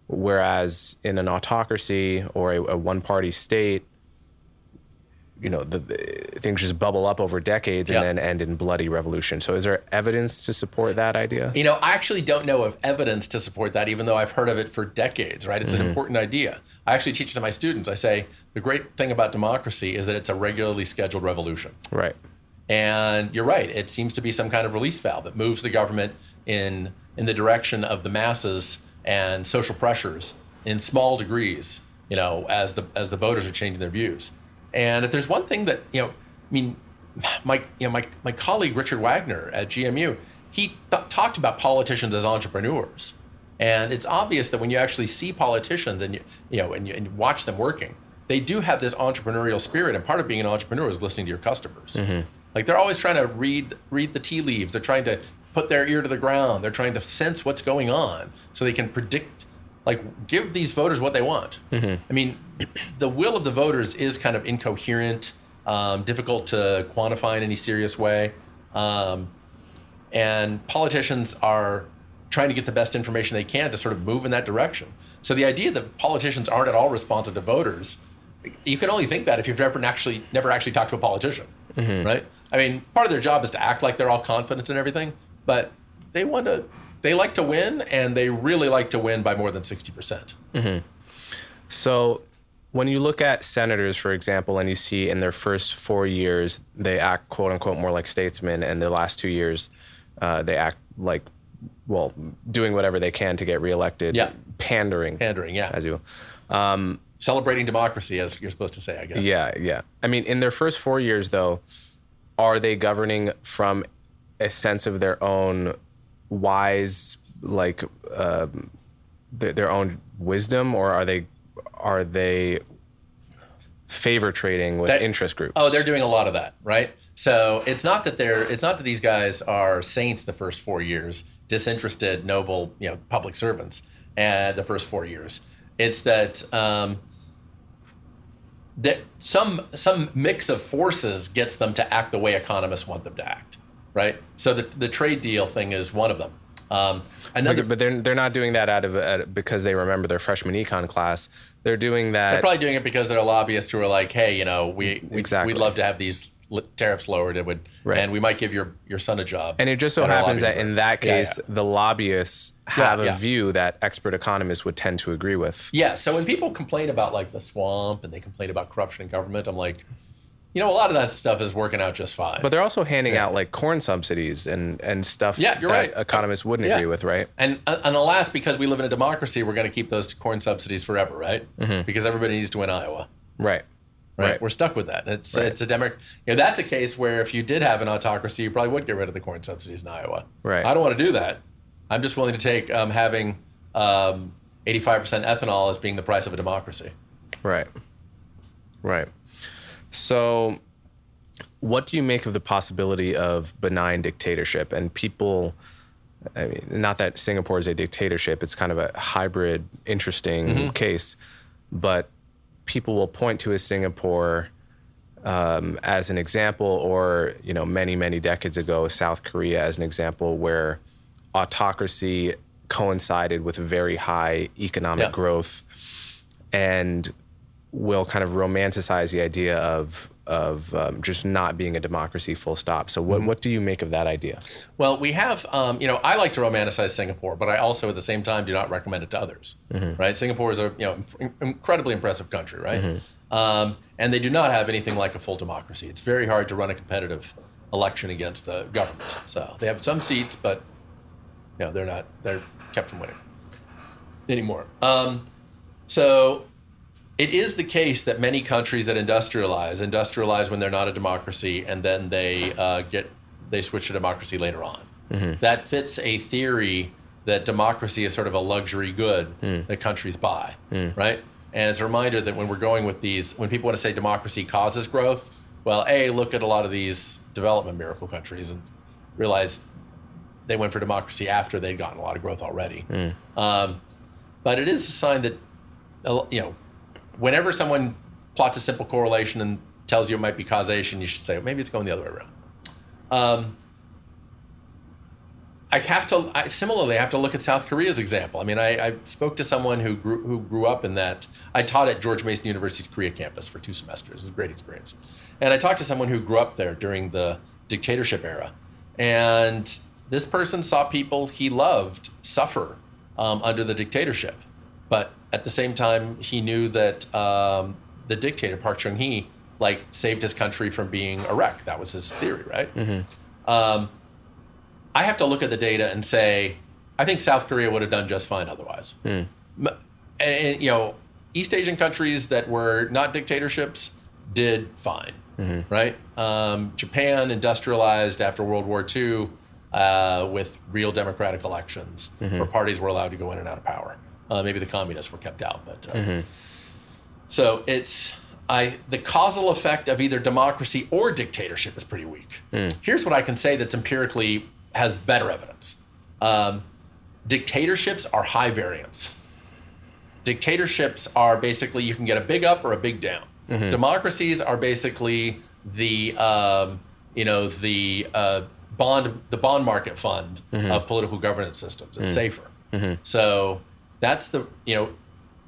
whereas in an autocracy or a one-party state, the things just bubble up over decades and then end in bloody revolution. So is there evidence to support that idea? I actually don't know of evidence to support that, even though I've heard of it for decades, right? It's an important idea. I actually teach it to my students. I say, the great thing about democracy is that it's a regularly scheduled revolution. Right. And you're right. It seems to be some kind of release valve that moves the government in the direction of the masses and social pressures in small degrees, as the voters are changing their views. And if there's one thing that, my colleague Richard Wagner at GMU, he talked about politicians as entrepreneurs. And it's obvious that when you actually see politicians and you watch them working, they do have this entrepreneurial spirit. And part of being an entrepreneur is listening to your customers. Like, they're always trying to read the tea leaves. They're trying to put their ear to the ground. They're trying to sense what's going on so they can predict, give these voters what they want. I mean, the will of the voters is kind of incoherent, difficult to quantify in any serious way. And politicians are trying to get the best information they can to sort of move in that direction. So the idea that politicians aren't at all responsive to voters, you can only think that if you've never actually talked to a politician, right? I mean, part of their job is to act like they're all confident and everything, but they like to win, and they really like to win by more than 60%. So when you look at senators, for example, and you see in their first 4 years, they act quote unquote more like statesmen, and the last 2 years, they act like doing whatever they can to get reelected. Yeah. Pandering, yeah. as you. Celebrating democracy, as you're supposed to say, I guess. Yeah. I mean, in their first 4 years, though, are they governing from a sense of their own wise, like their own wisdom, or are they favor trading with interest groups? Oh, they're doing a lot of that, right? So it's not that these guys are saints the first 4 years, disinterested, noble, public servants, the first 4 years. It's that that some mix of forces gets them to act the way economists want them to act, right? So the trade deal thing is one of them. But they're not doing that because they remember their freshman econ class. They're doing that. They're probably doing it because they're lobbyists who are like, hey, we'd love to have these tariffs lowered. It would, and we might give your son a job. And it just so happens that in that case, the lobbyists have a view that expert economists would tend to agree with. Yeah. So when people complain about like the swamp and they complain about corruption in government, I'm like, a lot of that stuff is working out just fine. But they're also handing out like corn subsidies and stuff that right. economists wouldn't agree with, right? And alas, because we live in a democracy, we're going to keep those corn subsidies forever, right? Mm-hmm. Because everybody needs to win Iowa. Right. We're stuck with that. It's a that's a case where if you did have an autocracy, you probably would get rid of the corn subsidies in Iowa. Right. I don't want to do that. I'm just willing to take having 85% ethanol as being the price of a democracy. Right. So what do you make of the possibility of benign dictatorship? And people, I mean, not that Singapore is a dictatorship, it's kind of a hybrid, interesting case, but people will point to a Singapore as an example, or, many, many decades ago, South Korea as an example, where autocracy coincided with very high economic growth, and will kind of romanticize the idea of just not being a democracy, full stop. So what do you make of that idea? Well, we have, I like to romanticize Singapore, but I also at the same time do not recommend it to others, right? Singapore is a incredibly impressive country, right? And they do not have anything like a full democracy. It's very hard to run a competitive election against the government. So they have some seats, but they're kept from winning anymore. So it is the case that many countries that industrialize when they're not a democracy, and then they switch to democracy later on. That fits a theory that democracy is sort of a luxury good that countries buy, right? And it's a reminder that when we're going with these, when people want to say democracy causes growth, well, look at a lot of these development miracle countries and realize they went for democracy after they'd gotten a lot of growth already. But it is a sign that, whenever someone plots a simple correlation and tells you it might be causation, you should say, maybe it's going the other way around. Similarly, I have to look at South Korea's example. I mean, I spoke to someone who grew up in that. I taught at George Mason University's Korea campus for 2 semesters. It was a great experience. And I talked to someone who grew up there during the dictatorship era. And this person saw people he loved suffer under the dictatorship. But at the same time, he knew that the dictator, Park Chung-hee, saved his country from being a wreck. That was his theory, right? I have to look at the data and say, I think South Korea would have done just fine otherwise. And, East Asian countries that were not dictatorships did fine, right? Japan industrialized after World War II with real democratic elections where parties were allowed to go in and out of power. Maybe the communists were kept out, but so it's the causal effect of either democracy or dictatorship is pretty weak. Here's what I can say that's empirically has better evidence. Dictatorships are high variance. Dictatorships are basically you can get a big up or a big down. Democracies are basically the bond market fund of political governance systems. It's safer. So that's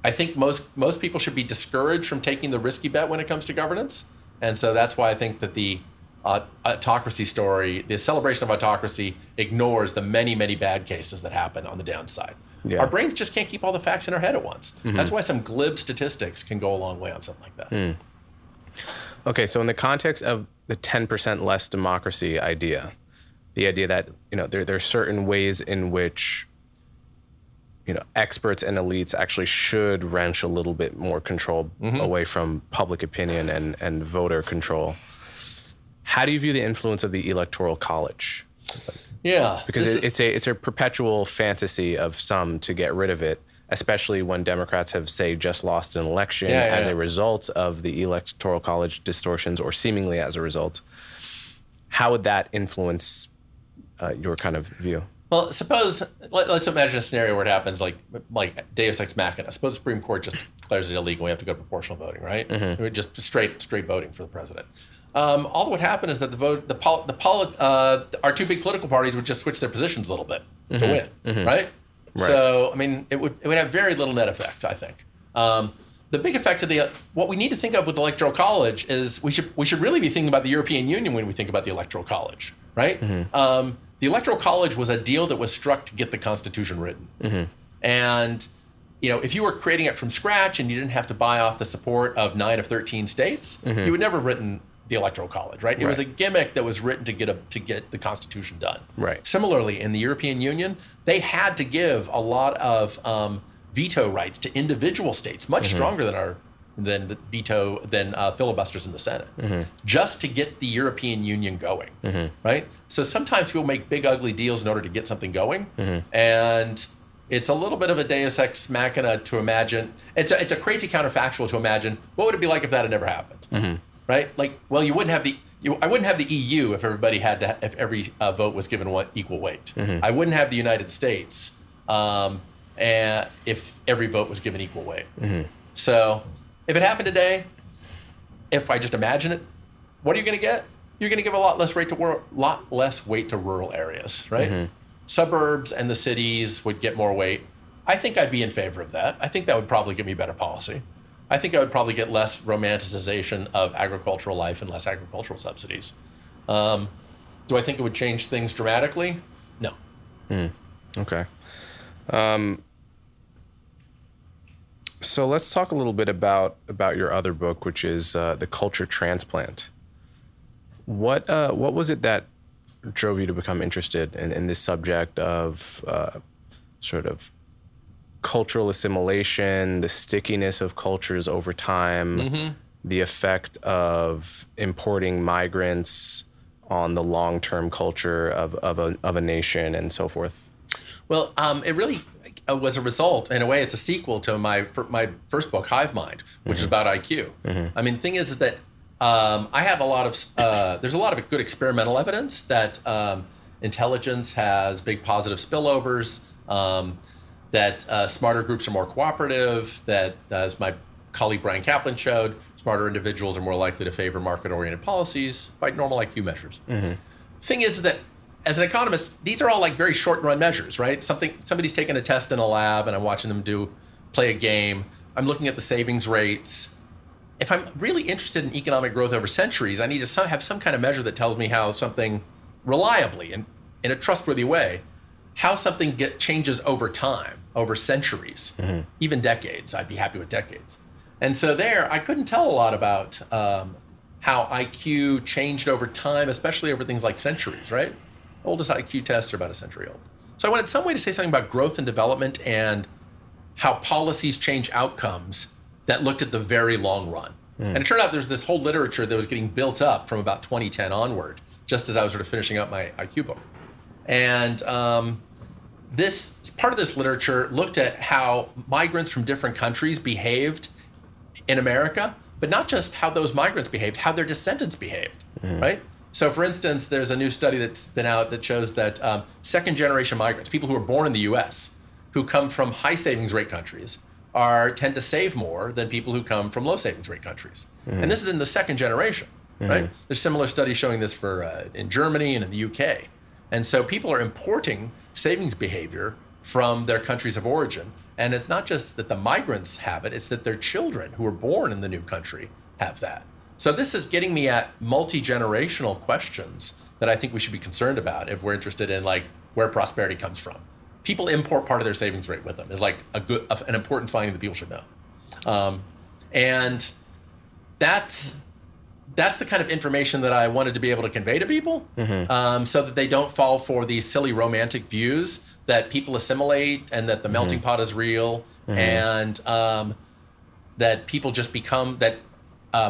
I think most people should be discouraged from taking the risky bet when it comes to governance. And so that's why I think that the autocracy story, the celebration of autocracy, ignores the many, many bad cases that happen on the downside. Our brains just can't keep all the facts in our head at once. That's why some glib statistics can go a long way on something like that. Okay, so in the context of the 10% less democracy idea, the idea that, there are certain ways in which, experts and elites actually should wrench a little bit more control away from public opinion and voter control. How do you view the influence of the Electoral College? Yeah, because it's a perpetual fantasy of some to get rid of it, especially when Democrats have, say, just lost an election as a result of the Electoral College distortions, or seemingly as a result. How would that influence your kind of view? Well, let's imagine a scenario where it happens like Deus Ex Machina. Suppose the Supreme Court just declares it illegal. We have to go to proportional voting, right? Just straight voting for the president. All that would happen is that our two big political parties would just switch their positions a little bit to win, right? So, I mean, it would have very little net effect, I think. The big effect of what we need to think of with the Electoral College is we should really be thinking about the European Union when we think about the Electoral College, right? The Electoral College was a deal that was struck to get the Constitution written. And, if you were creating it from scratch and you didn't have to buy off the support of 9 of 13 states, you would never have written the Electoral College, right? It was a gimmick that was written to get the Constitution done. Right. Similarly, in the European Union, they had to give a lot of veto rights to individual states, much stronger than filibusters in the Senate, just to get the European Union going, right? So sometimes people make big ugly deals in order to get something going, and it's a little bit of a Deus Ex Machina to imagine. It's a crazy counterfactual to imagine what would it be like if that had never happened. Right? Like, well, I wouldn't have the EU if if every vote was given equal weight. I wouldn't have the United States if every vote was given equal weight. So, if it happened today, if I just imagine it, what are you going to get? You're going to give a lot less weight to rural areas, right? Suburbs and the cities would get more weight. I think I'd be in favor of that. I think that would probably give me better policy. I think I would probably get less romanticization of agricultural life and less agricultural subsidies. Do I think it would change things dramatically? No. Okay. So let's talk a little bit about your other book, which is the Culture Transplant. What was it that drove you to become interested in this subject of sort of cultural assimilation, the stickiness of cultures over time, the effect of importing migrants on the long-term culture of a nation, and so forth? Well, it really was a result. In a way, it's a sequel to my first book, Hive Mind, which is about IQ. I mean, the thing is that I have there's a lot of good experimental evidence that intelligence has big positive spillovers, that smarter groups are more cooperative, that, as my colleague Brian Kaplan showed, smarter individuals are more likely to favor market-oriented policies by normal IQ measures. Thing is that, as an economist, these are all like very short-run measures, right? Somebody's taking a test in a lab, and I'm watching them play a game. I'm looking at the savings rates. If I'm really interested in economic growth over centuries, I need to have some kind of measure that tells me how something reliably and in a trustworthy way, how something changes over time, over centuries, even decades. I'd be happy with decades. And so I couldn't tell a lot about how IQ changed over time, especially over things like centuries, right? The oldest IQ tests are about a century old. So I wanted some way to say something about growth and development and how policies change outcomes that looked at the very long run. And it turned out there's this whole literature that was getting built up from about 2010 onward, just as I was sort of finishing up my IQ book. And this part of this literature looked at how migrants from different countries behaved in America, but not just how those migrants behaved, how their descendants behaved, right? So, for instance, there's a new study that's been out that shows that second-generation migrants, people who were born in the U.S., who come from high savings rate countries, tend to save more than people who come from low savings rate countries. And this is in the second generation, right? There's similar studies showing this in Germany and in the UK. And so people are importing savings behavior from their countries of origin. And it's not just that the migrants have it, it's that their children who were born in the new country have that. So this is getting me at multi-generational questions that I think we should be concerned about if we're interested in like where prosperity comes from. People import part of their savings rate with them is like an important finding that people should know. And that's that's the kind of information that I wanted to be able to convey to people, so that they don't fall for these silly romantic views that people assimilate and that the melting pot is real, and that people just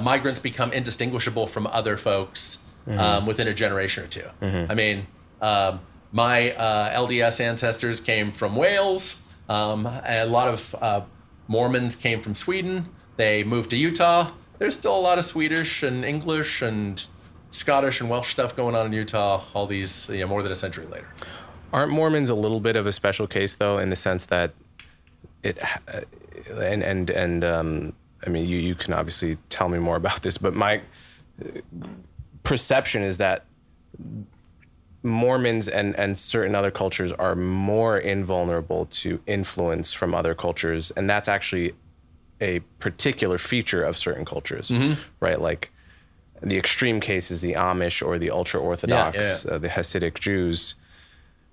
migrants become indistinguishable from other folks within a generation or two. I mean, my LDS ancestors came from Wales. A lot of Mormons came from Sweden. They moved to Utah. There's still a lot of Swedish and English and Scottish and Welsh stuff going on in Utah, all these, more than a century later. Aren't Mormons a little bit of a special case, though, in the sense that I mean, you can obviously tell me more about this, but my perception is that Mormons and certain other cultures are more invulnerable to influence from other cultures, and that's actually a particular feature of certain cultures, right? Like the extreme cases, the Amish or the ultra-Orthodox, the Hasidic Jews.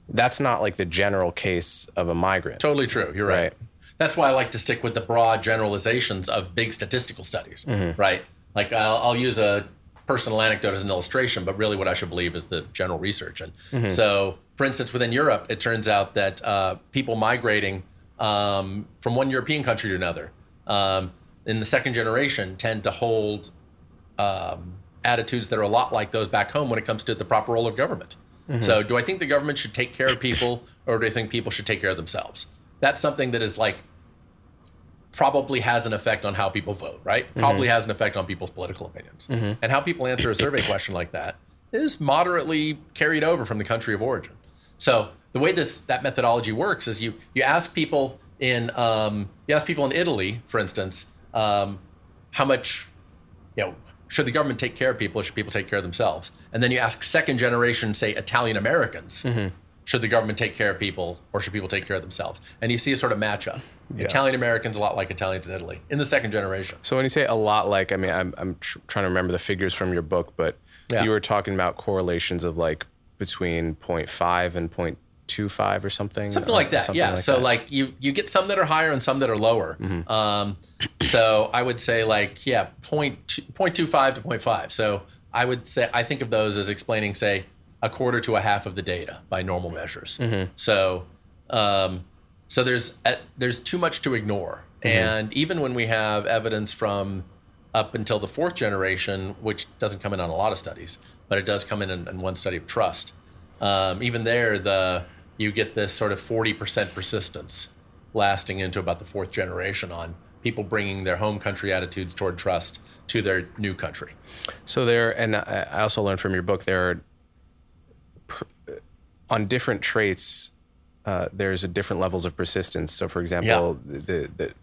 That's not like the general case of a migrant. Totally true. You're right. That's why I like to stick with the broad generalizations of big statistical studies, right? Like I'll use a personal anecdote as an illustration, but really what I should believe is the general research. And so, for instance, within Europe, it turns out that people migrating from one European country to another in the second generation tend to hold attitudes that are a lot like those back home when it comes to the proper role of government. So do I think the government should take care of people, or do I think people should take care of themselves? That's something that is like probably has an effect on how people vote, right? Probably has an effect on people's political opinions. And how people answer a survey question like that is moderately carried over from the country of origin. So the way that methodology works is you ask people in Italy, for instance, how much, should the government take care of people, or should people take care of themselves? And then you ask second generation, say, Italian Americans, should the government take care of people, or should people take care of themselves? And you see a sort of matchup. Italian Americans a lot like Italians in Italy in the second generation. So when you say a lot like, I mean, I'm trying to remember the figures from your book, but you were talking about correlations of like between 0.5 and 0.25 or something? Something like that, yeah. So like you get some that are higher and some that are lower. So I would say like, 0.25 to 0.5. So I would say, I think of those as explaining, say, a quarter to a half of the data by normal measures. So there's too much to ignore. And even when we have evidence from up until the fourth generation, which doesn't come in on a lot of studies, but it does come in one study of trust. Even there, you get this sort of 40% persistence lasting into about the fourth generation on people bringing their home country attitudes toward trust to their new country. So and I also learned from your book, on different traits, there's different levels of persistence. So for example, the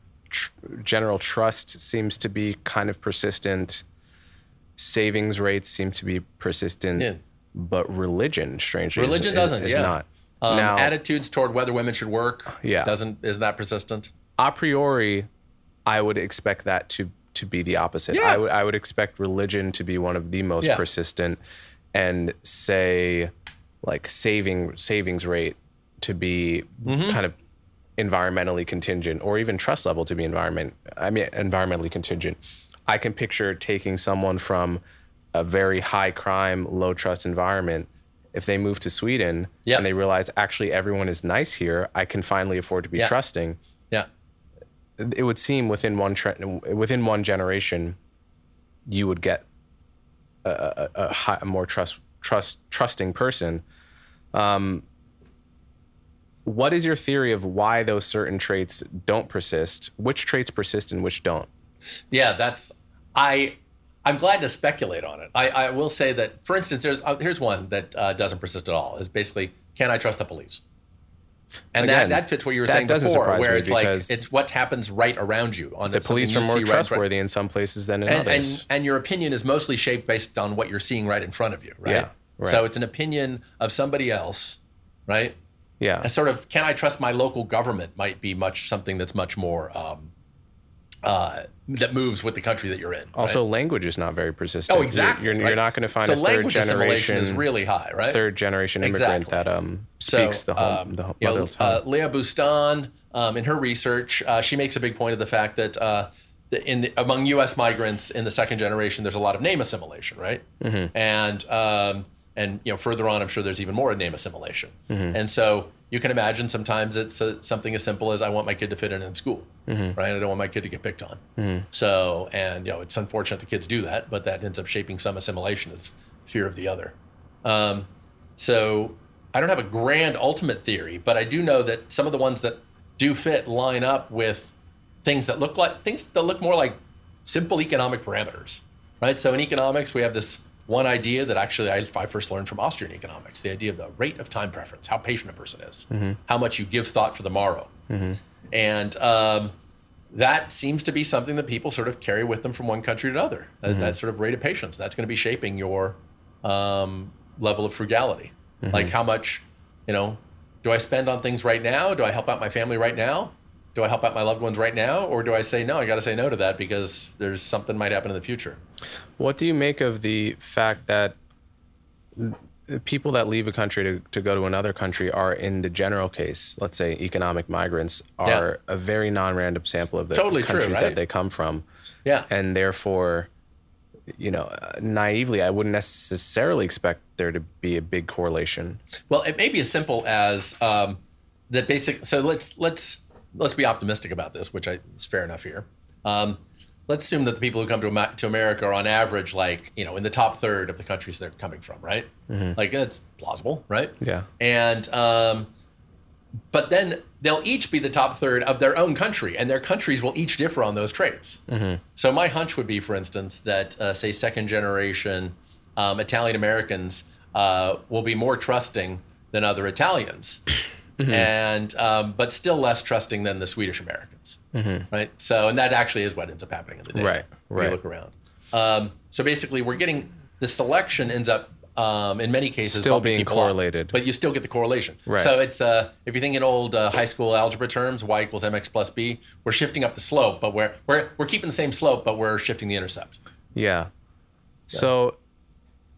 general trust seems to be kind of persistent. Savings rates seem to be persistent, but religion, strangely, is not. Now, attitudes toward whether women should work, isn't that persistent? A priori, I would expect that to be the opposite. I would expect religion to be one of the most persistent, and say like savings rate to be kind of environmentally contingent, or even trust level to be environmentally contingent. I can picture taking someone from a very high crime, low trust environment. If they move to Sweden and they realize actually everyone is nice here, I can finally afford to be trusting. It would seem within one generation, you would get a more trusting person. What is your theory of why those certain traits don't persist? Which traits persist and which don't? I'm glad to speculate on it. I will say that, for instance, here's one that doesn't persist at all. Is basically, can I trust the police? And again, that fits what you were saying before, where it's like it's what happens right around you. The police are more trustworthy in some places than in others. And your opinion is mostly shaped based on what you're seeing right in front of you, right? So it's an opinion of somebody else, right? A sort of, can I trust my local government might be something that's much more that moves with the country that you're in. Also, language is not very persistent. Oh, exactly. You're not going to find a third generation is really high, right? Third generation immigrant that speaks the mother tongue. Leah Bustan, in her research, she makes a big point of the fact that among U.S. migrants in the second generation, there's a lot of name assimilation, right? And further on, I'm sure there's even more name assimilation. And so you can imagine sometimes it's something as simple as I want my kid to fit in school, right? I don't want my kid to get picked on. So, and it's unfortunate the kids do that, but that ends up shaping some assimilation. It's fear of the other. So I don't have a grand ultimate theory, but I do know that some of the ones that do fit line up with things that look more like simple economic parameters, right? So in economics, we have this one idea that actually I first learned from Austrian economics, the idea of the rate of time preference, how patient a person is, how much you give thought for the morrow. And that seems to be something that people sort of carry with them from one country to another, that sort of rate of patience. That's going to be shaping your level of frugality. Like how much, do I spend on things right now? Do I help out my family right now? Do I help out my loved ones right now? Or do I say, no, I got to say no to that because there's something might happen in the future? What do you make of the fact that people that leave a country to go to another country are, in the general case, let's say economic migrants, are a very non-random sample of the countries that they come from? Yeah. And therefore, naively, I wouldn't necessarily expect there to be a big correlation. Well, it may be as simple as that basic. So let's be optimistic about this, which is fair enough here. Let's assume that the people who come to America are on average, in the top third of the countries they're coming from, right? Like that's plausible, right? Yeah. And but then they'll each be the top third of their own country, and their countries will each differ on those traits. So my hunch would be, for instance, that say second generation Italian Americans will be more trusting than other Italians. And but still less trusting than the Swedish Americans, right? So, and that actually is what ends up happening in the day. Right. When you look around. So basically, the selection ends up in many cases still being correlated, but you still get the correlation. Right. So it's if you think in old high school algebra terms, y equals mx plus b, we're shifting up the slope, but we're keeping the same slope, but we're shifting the intercept. Yeah. So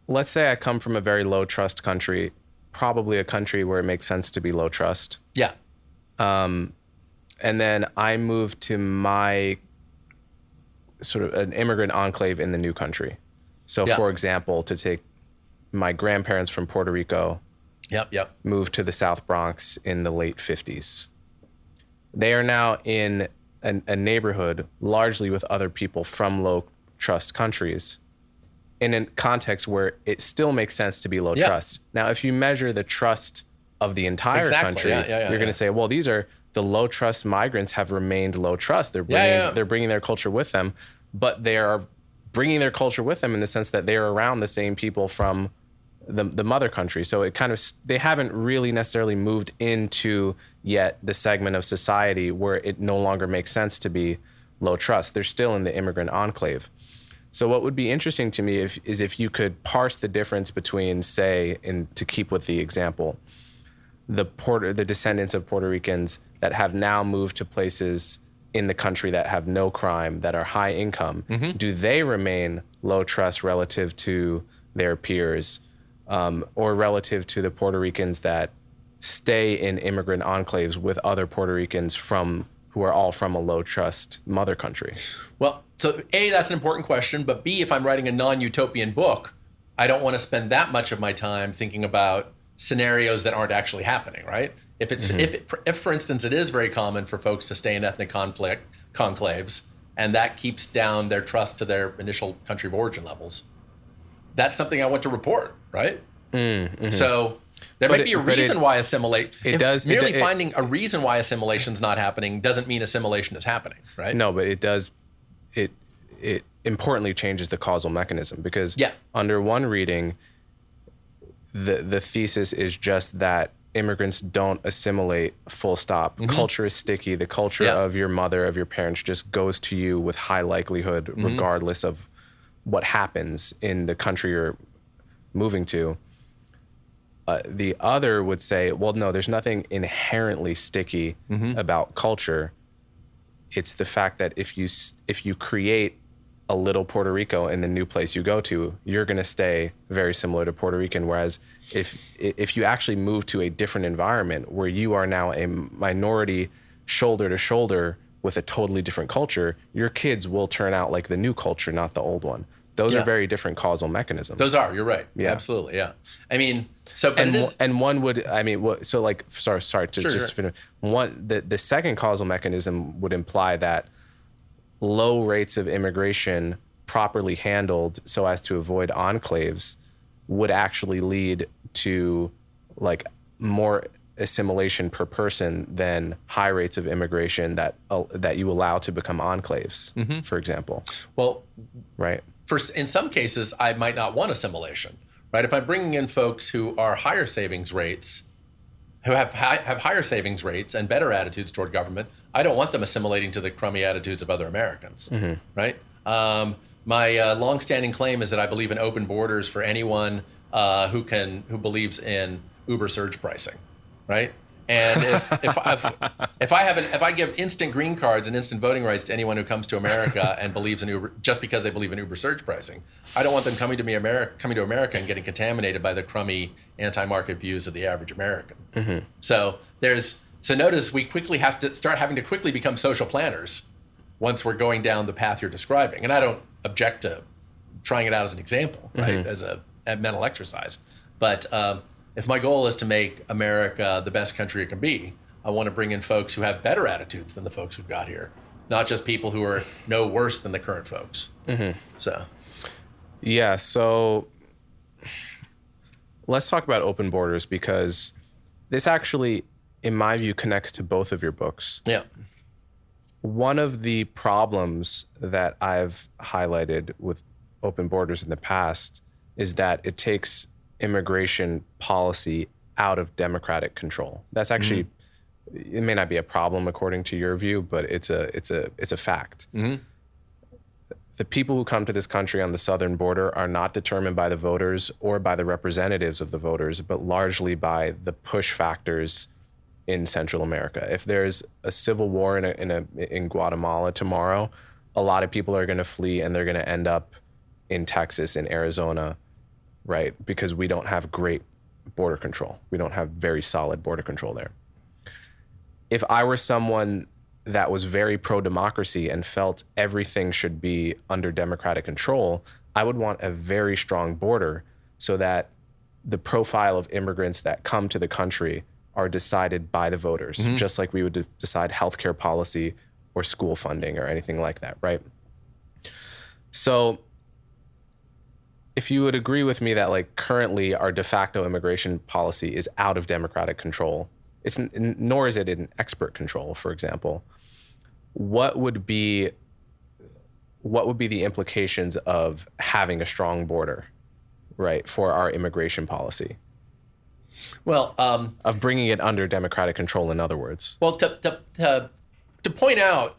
let's say I come from a very low trust country, probably a country where it makes sense to be low trust. Yeah. And then I move to my sort of an immigrant enclave in the new country. So for example, to take my grandparents from Puerto Rico, moved to the South Bronx in the late 50s. They are now in a neighborhood largely with other people from low trust countries, in a context where it still makes sense to be low trust. Now, if you measure the trust of the entire country, you're going to say, well, these are the low trust migrants have remained low trust. They're bringing their culture with them, but they are bringing their culture with them in the sense that they're around the same people from the mother country. So it kind of, they haven't really necessarily moved into yet the segment of society where it no longer makes sense to be low trust. They're still in the immigrant enclave. So what would be interesting to me is if you could parse the difference between, say, and to keep with the example, the descendants of Puerto Ricans that have now moved to places in the country that have no crime, that are high income, do they remain low trust relative to their peers, or relative to the Puerto Ricans that stay in immigrant enclaves with other Puerto Ricans who are all from a low trust mother country? Well, so A, that's an important question, but B, if I'm writing a non-utopian book, I don't want to spend that much of my time thinking about scenarios that aren't actually happening, right? If for instance, it is very common for folks to stay in ethnic conclaves, and that keeps down their trust to their initial country of origin levels, that's something I want to report, right? So there might be a reason why assimilate. Finding a reason why assimilation's not happening doesn't mean assimilation is happening, right? No, but it does. It importantly changes the causal mechanism, because under one reading, the thesis is just that immigrants don't assimilate, full stop. Culture is sticky. The culture of your mother, of your parents, just goes to you with high likelihood, regardless of what happens in the country you're moving to. The other would say, well, no, there's nothing inherently sticky about culture. It's the fact that if you create a little Puerto Rico in the new place you go to, you're going to stay very similar to Puerto Rican. Whereas if you actually move to a different environment where you are now a minority shoulder to shoulder with a totally different culture, your kids will turn out like the new culture, not the old one. Those are very different causal mechanisms. Those are, you're right. Yeah. Absolutely, yeah. I mean, so, but and one would, I mean, so like, sorry to just finish. The second causal mechanism would imply that low rates of immigration properly handled so as to avoid enclaves would actually lead to like more assimilation per person than high rates of immigration that you allow to become enclaves, for example. Well, right. In some cases, I might not want assimilation, right? If I'm bringing in folks who are higher savings rates, who have higher savings rates and better attitudes toward government, I don't want them assimilating to the crummy attitudes of other Americans, right? My longstanding claim is that I believe in open borders for anyone who believes in Uber surge pricing, right? And if I give instant green cards and instant voting rights to anyone who comes to America and believes in Uber just because they believe in Uber surge pricing, I don't want them coming to America and getting contaminated by the crummy anti-market views of the average American. So notice we quickly have to start having to quickly become social planners once we're going down the path you're describing. And I don't object to trying it out as an example, right, as a mental exercise. But if my goal is to make America the best country it can be, I want to bring in folks who have better attitudes than the folks we've got here, not just people who are no worse than the current folks. So let's talk about open borders, because this actually, in my view, connects to both of your books. Yeah. One of the problems that I've highlighted with open borders in the past is that it takes immigration policy out of democratic control. That's actually, it may not be a problem according to your view, but it's a fact. The people who come to this country on the southern border are not determined by the voters or by the representatives of the voters, but largely by the push factors in Central America. If there's a civil war in Guatemala tomorrow, a lot of people are going to flee and they're going to end up in Texas, in Arizona, right? Because we don't have great border control. We don't have very solid border control there. If I were someone that was very pro-democracy and felt everything should be under democratic control, I would want a very strong border so that the profile of immigrants that come to the country are decided by the voters, just like we would decide healthcare policy or school funding or anything like that, right? So if you would agree with me that like currently our de facto immigration policy is out of democratic control, nor is it in expert control, for example, what would be the implications of having a strong border, right, for our immigration policy? Well, of bringing it under democratic control, in other words. Well, to point out,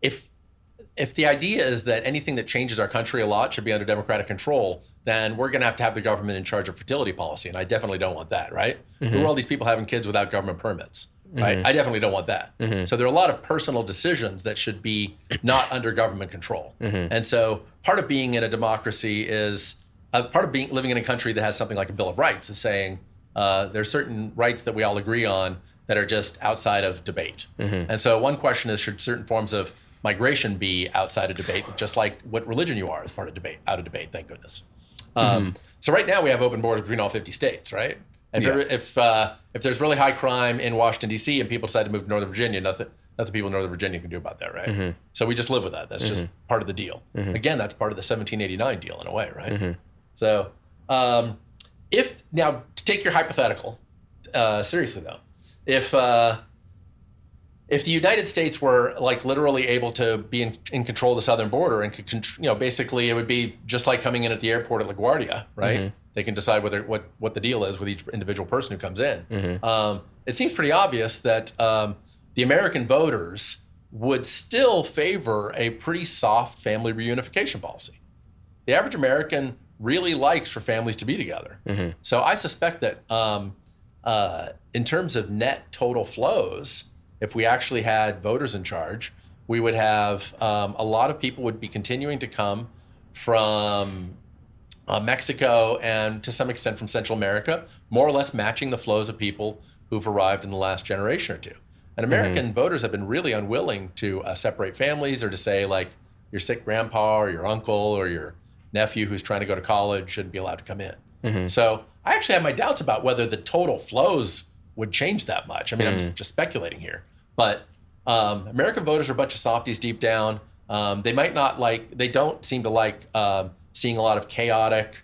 if the idea is that anything that changes our country a lot should be under democratic control, then we're going to have the government in charge of fertility policy, and I definitely don't want that, right? Who are all these people having kids without government permits, right? I definitely don't want that. So there are a lot of personal decisions that should be not under government control. And so part of being in a democracy is, part of living in a country that has something like a Bill of Rights is saying there's certain rights that we all agree on that are just outside of debate. And so one question is, should certain forms of migration be outside of debate, just like what religion you are is part of debate, out of debate, thank goodness. So right now we have open borders between all 50 states, right? And if there's really high crime in Washington, D.C. and people decide to move to Northern Virginia, nothing people in Northern Virginia can do about that, right? So we just live with that. That's just part of the deal. Again, that's part of the 1789 deal in a way, right? So now to take your hypothetical seriously though, if the United States were like literally able to be in control of the southern border and could, basically it would be just like coming in at the airport at LaGuardia, right? They can decide what the deal is with each individual person who comes in. It seems pretty obvious that the American voters would still favor a pretty soft family reunification policy. The average American really likes for families to be together. So I suspect that in terms of net total flows, if we actually had voters in charge, we would have a lot of people would be continuing to come from Mexico and to some extent from Central America, more or less matching the flows of people who've arrived in the last generation or two. And American voters have been really unwilling to separate families or to say, like, your sick grandpa or your uncle or your nephew who's trying to go to college shouldn't be allowed to come in. So I actually have my doubts about whether the total flows would change that much. I mean, I'm just speculating here. But American voters are a bunch of softies deep down. They don't seem to like seeing a lot of chaotic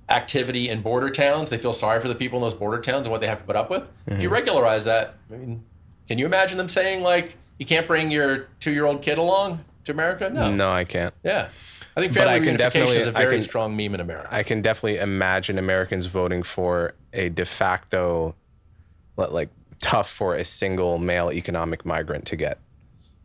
activity in border towns. They feel sorry for the people in those border towns and what they have to put up with. If you regularize that, I mean, can you imagine them saying, like, you can't bring your 2-year-old kid along to America? No, I can't. Yeah. I think family reunification is a very strong meme in America. I can definitely imagine Americans voting for a de facto, like, tough for a single male economic migrant to get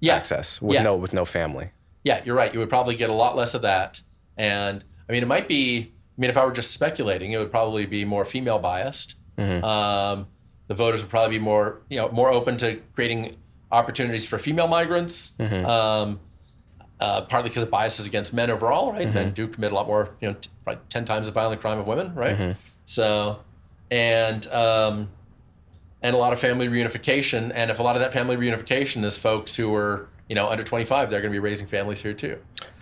access with no family. Yeah, you're right. You would probably get a lot less of that. And I mean, if I were just speculating, it would probably be more female biased. The voters would probably be more open to creating opportunities for female migrants. Partly because of biases against men overall, right? Men do commit a lot more, probably 10 times the violent crime of women, right? So, and a lot of family reunification. And if a lot of that family reunification is folks who are, under 25, they're going to be raising families here too.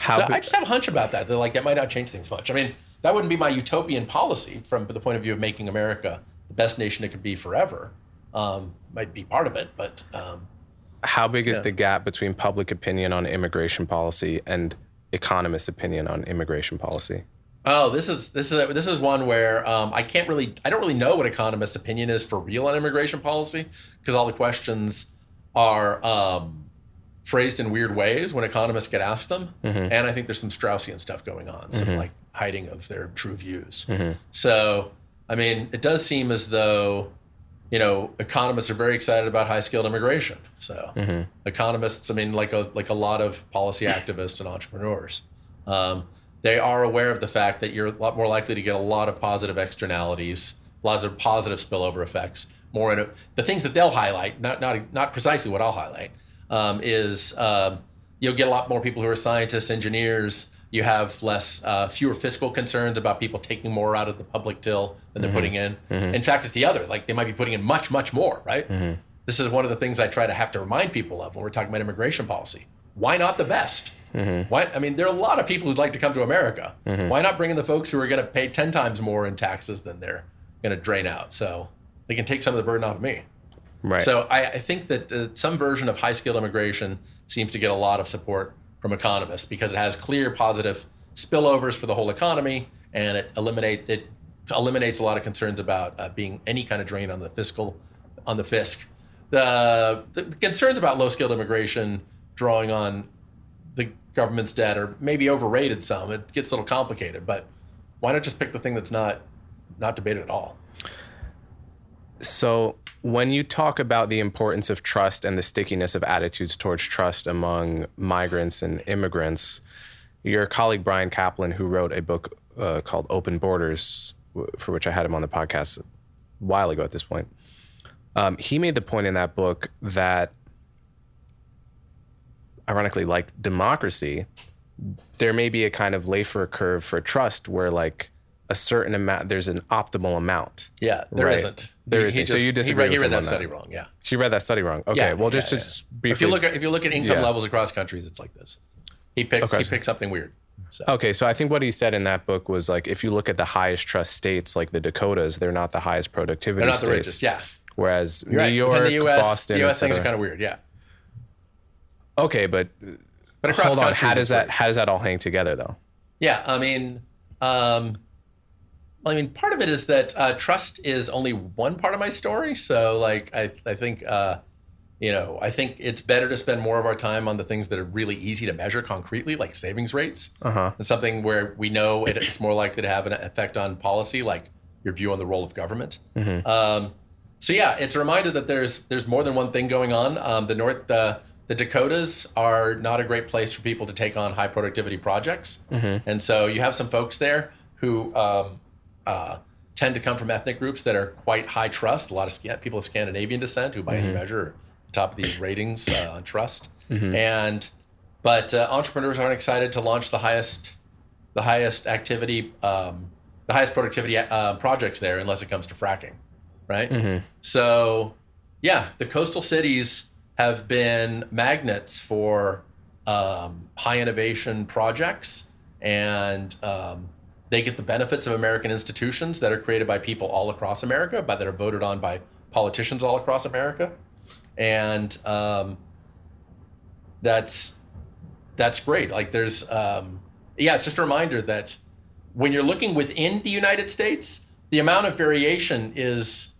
I just have a hunch about that. They're like, that might not change things much. I mean, that wouldn't be my utopian policy from the point of view of making America the best nation it could be forever. Might be part of it, but... How big is the gap between public opinion on immigration policy and economist opinion on immigration policy? Oh, this is one where I don't really know what economist opinion is for real on immigration policy, because all the questions are phrased in weird ways when economists get asked them, and I think there's some Straussian stuff going on, some like hiding of their true views. So, I mean, it does seem as though economists are very excited about high-skilled immigration. So economists, I mean, like a lot of policy activists and entrepreneurs, they are aware of the fact that you're a lot more likely to get a lot of positive externalities, lots of positive spillover effects. The things that they'll highlight, not precisely what I'll highlight, is you'll get a lot more people who are scientists, engineers. You have fewer fiscal concerns about people taking more out of the public till than they're putting in. In fact, it's the other. Like, they might be putting in much, much more, right? This is one of the things I try to have to remind people of when we're talking about immigration policy. Why not the best? Why? I mean, there are a lot of people who'd like to come to America. Why not bring in the folks who are going to pay 10 times more in taxes than they're going to drain out? So they can take some of the burden off of me. Right. So I think that some version of high-skilled immigration seems to get a lot of support from economists because it has clear positive spillovers for the whole economy, and it eliminates a lot of concerns about being any kind of drain on the fisc. The concerns about low-skilled immigration drawing on the government's debt are maybe overrated some. It gets a little complicated, but why not just pick the thing that's not debated at all? So when you talk about the importance of trust and the stickiness of attitudes towards trust among migrants and immigrants, your colleague Brian Kaplan, who wrote a book called Open Borders, for which I had him on the podcast a while ago at this point, he made the point in that book that, ironically, like democracy, there may be a kind of Laffer curve for trust where, like, a certain amount, there's an optimal amount. Yeah, there isn't. There isn't. So you disagree. He read that study wrong. Yeah. He read that study wrong. Okay. Well, just briefly. If you look at income levels across countries, it's like this. He picked something weird. So. Okay, so I think what he said in that book was, like, if you look at the highest trust states, like the Dakotas, they're not the highest productivity states. They're not the richest. Yeah. Whereas New York, Boston, the U.S. things are kind of weird. Yeah. Okay, but across hold on. How does that all hang together, though? Yeah, I mean, part of it is that trust is only one part of my story. So, like, I think, I think it's better to spend more of our time on the things that are really easy to measure concretely, like savings rates, and something where we know it's more likely to have an effect on policy, like your view on the role of government. So yeah, it's a reminder that there's more than one thing going on. The Dakotas are not a great place for people to take on high productivity projects, and so you have some folks there who tend to come from ethnic groups that are quite high trust. A lot of people of Scandinavian descent who, by any measure, are top of these ratings on trust. But entrepreneurs aren't excited to launch the highest activity, the highest productivity projects there unless it comes to fracking. right? So, yeah, the coastal cities have been magnets for high innovation projects, and they get the benefits of American institutions that are created by people all across America, that are voted on by politicians all across America, and that's great. Like there's, it's just a reminder that when you're looking within the United States, the amount of variation is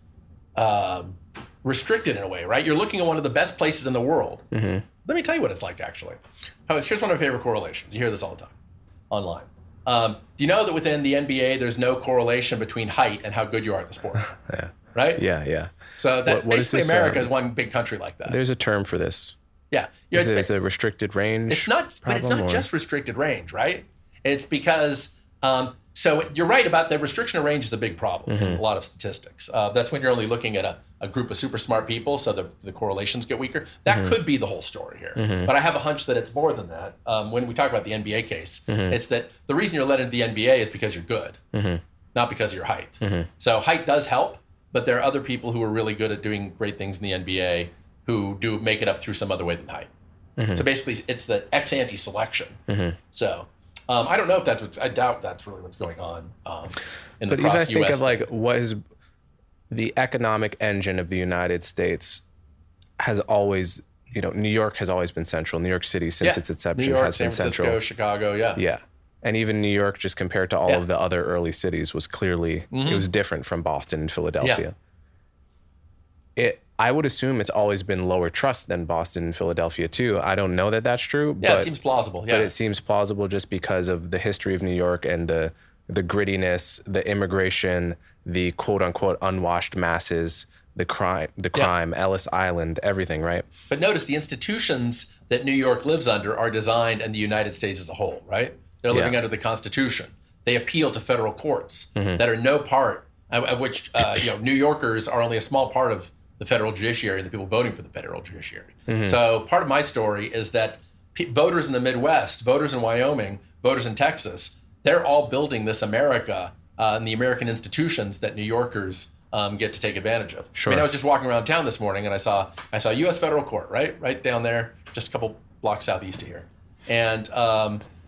restricted in a way, right? You're looking at one of the best places in the world. Let me tell you what it's like, actually. Here's one of my favorite correlations. You hear this all the time online. Do you know that within the NBA, there's no correlation between height and how good you are at the sport? Yeah. Right? Yeah. So that basically America is one big country like that. There's a term for this. Yeah. It's a restricted range. It's not, but it's not just restricted range, right? It's because, so you're right about the restriction of range is a big problem in a lot of statistics. That's when you're only looking at a group of super smart people, so the correlations get weaker. That could be the whole story here. But I have a hunch that it's more than that. When we talk about the NBA case, it's that the reason you're let into the NBA is because you're good, not because of your height. So height does help, but there are other people who are really good at doing great things in the NBA who do make it up through some other way than height. So basically, it's the ex ante selection. So I don't know if I doubt that's really what's going on in the cross-US. But even I think of like what is the economic engine of the United States has always, New York has always been central. New York City, since its inception, New York, has been central. San Francisco, Chicago, Yeah. And even New York, just compared to all of the other early cities, was clearly, it was different from Boston and Philadelphia. I would assume it's always been lower trust than Boston and Philadelphia too. I don't know that that's true. Yeah, it seems plausible. Yeah. But it seems plausible just because of the history of New York and the grittiness, the immigration, the quote unquote unwashed masses, the crime, Ellis Island, everything, right? But notice the institutions that New York lives under are designed in the United States as a whole, right? They're living under the Constitution. They appeal to federal courts that are no part of which New Yorkers are only a small part of the federal judiciary and the people voting for the federal judiciary. So part of my story is that voters in the Midwest, voters in Wyoming, voters in Texas, they're all building this America and the American institutions that New Yorkers get to take advantage of. Sure. I mean, I was just walking around town this morning and I saw U.S. federal court, right down there, just a couple blocks southeast of here. And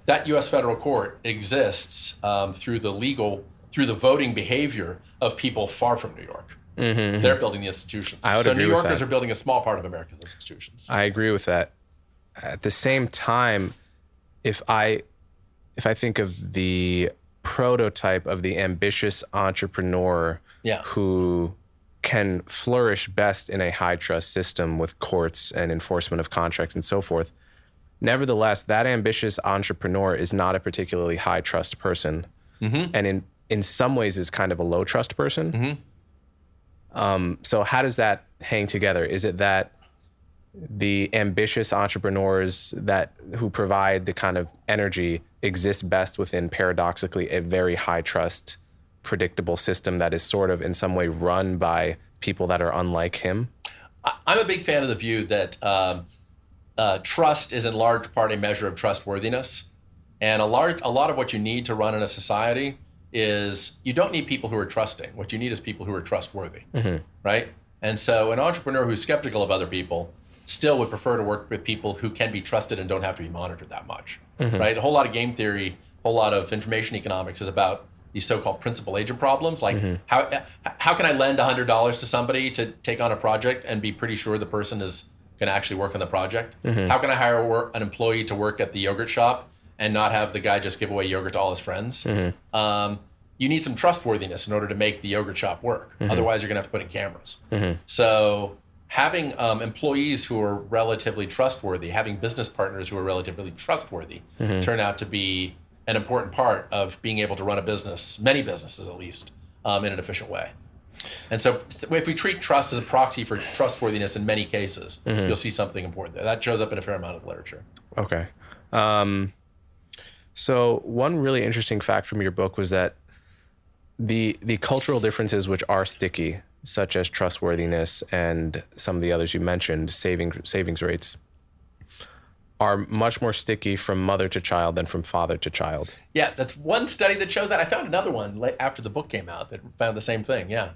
that U.S. federal court exists through the voting behavior of people far from New York. They're building the institutions. So New Yorkers are building a small part of America's institutions. I agree with that. At the same time, if I think of the prototype of the ambitious entrepreneur who can flourish best in a high trust system with courts and enforcement of contracts and so forth, nevertheless, that ambitious entrepreneur is not a particularly high trust person, and in some ways is kind of a low trust person. So how does that hang together? Is it that the ambitious entrepreneurs who provide the kind of energy exist best within, paradoxically, a very high trust, predictable system that is sort of in some way run by people that are unlike him? I'm a big fan of the view that trust is in large part a measure of trustworthiness. And a lot of what you need to run in a society is you don't need people who are trusting. What you need is people who are trustworthy, right? And so an entrepreneur who's skeptical of other people still would prefer to work with people who can be trusted and don't have to be monitored that much, right? A whole lot of game theory, a whole lot of information economics is about these so-called principal agent problems. Like how can I lend $100 to somebody to take on a project and be pretty sure the person is going to actually work on the project? How can I hire an employee to work at the yogurt shop and not have the guy just give away yogurt to all his friends? You need some trustworthiness in order to make the yogurt shop work. Otherwise, you're going to have to put in cameras. So having employees who are relatively trustworthy, having business partners who are relatively trustworthy turn out to be an important part of being able to run a business, many businesses at least, in an efficient way. And so if we treat trust as a proxy for trustworthiness in many cases, you'll see something important there. That shows up in a fair amount of literature. Okay. So one really interesting fact from your book was that the cultural differences which are sticky, such as trustworthiness and some of the others you mentioned, savings rates, are much more sticky from mother to child than from father to child. Yeah, that's one study that shows that. I found another one after the book came out that found the same thing. Yeah.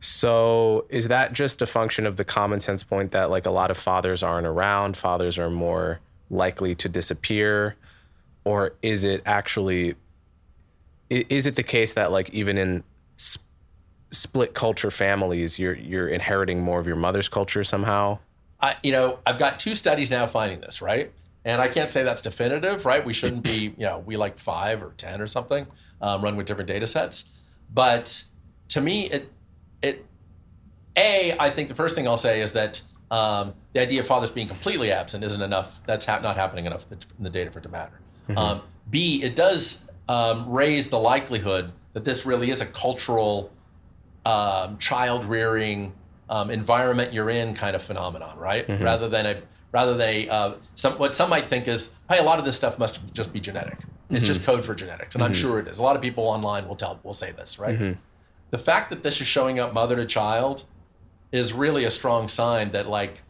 So is that just a function of the common sense point that like a lot of fathers aren't around, fathers are more likely to disappear? Or is it actually, is it the case that like even in split culture families, you're inheriting more of your mother's culture somehow? I've got 2 studies now finding this, right? And I can't say that's definitive, right? We shouldn't be, we like 5 or 10 or something, run with different data sets. But to me, I think the first thing I'll say is that the idea of fathers being completely absent isn't enough. That's not happening enough in the data for it to matter. Mm-hmm. B, it does raise the likelihood that this really is a cultural child rearing environment you're in kind of phenomenon, right? Mm-hmm. What some might think is, hey, a lot of this stuff must just be genetic. It's just code for genetics, and I'm sure it is. A lot of people online will say this, right? Mm-hmm. The fact that this is showing up mother to child is really a strong sign that like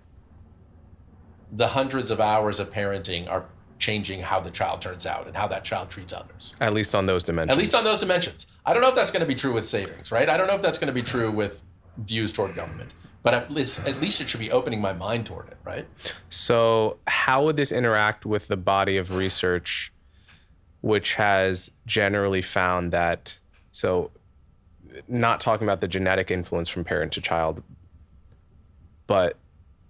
the hundreds of hours of parenting are changing how the child turns out and how that child treats others. At least on those dimensions. At least on those dimensions. I don't know if that's going to be true with savings, right? I don't know if that's going to be true with views toward government, but at least it should be opening my mind toward it, right? So how would this interact with the body of research which has generally found that, so not talking about the genetic influence from parent to child, but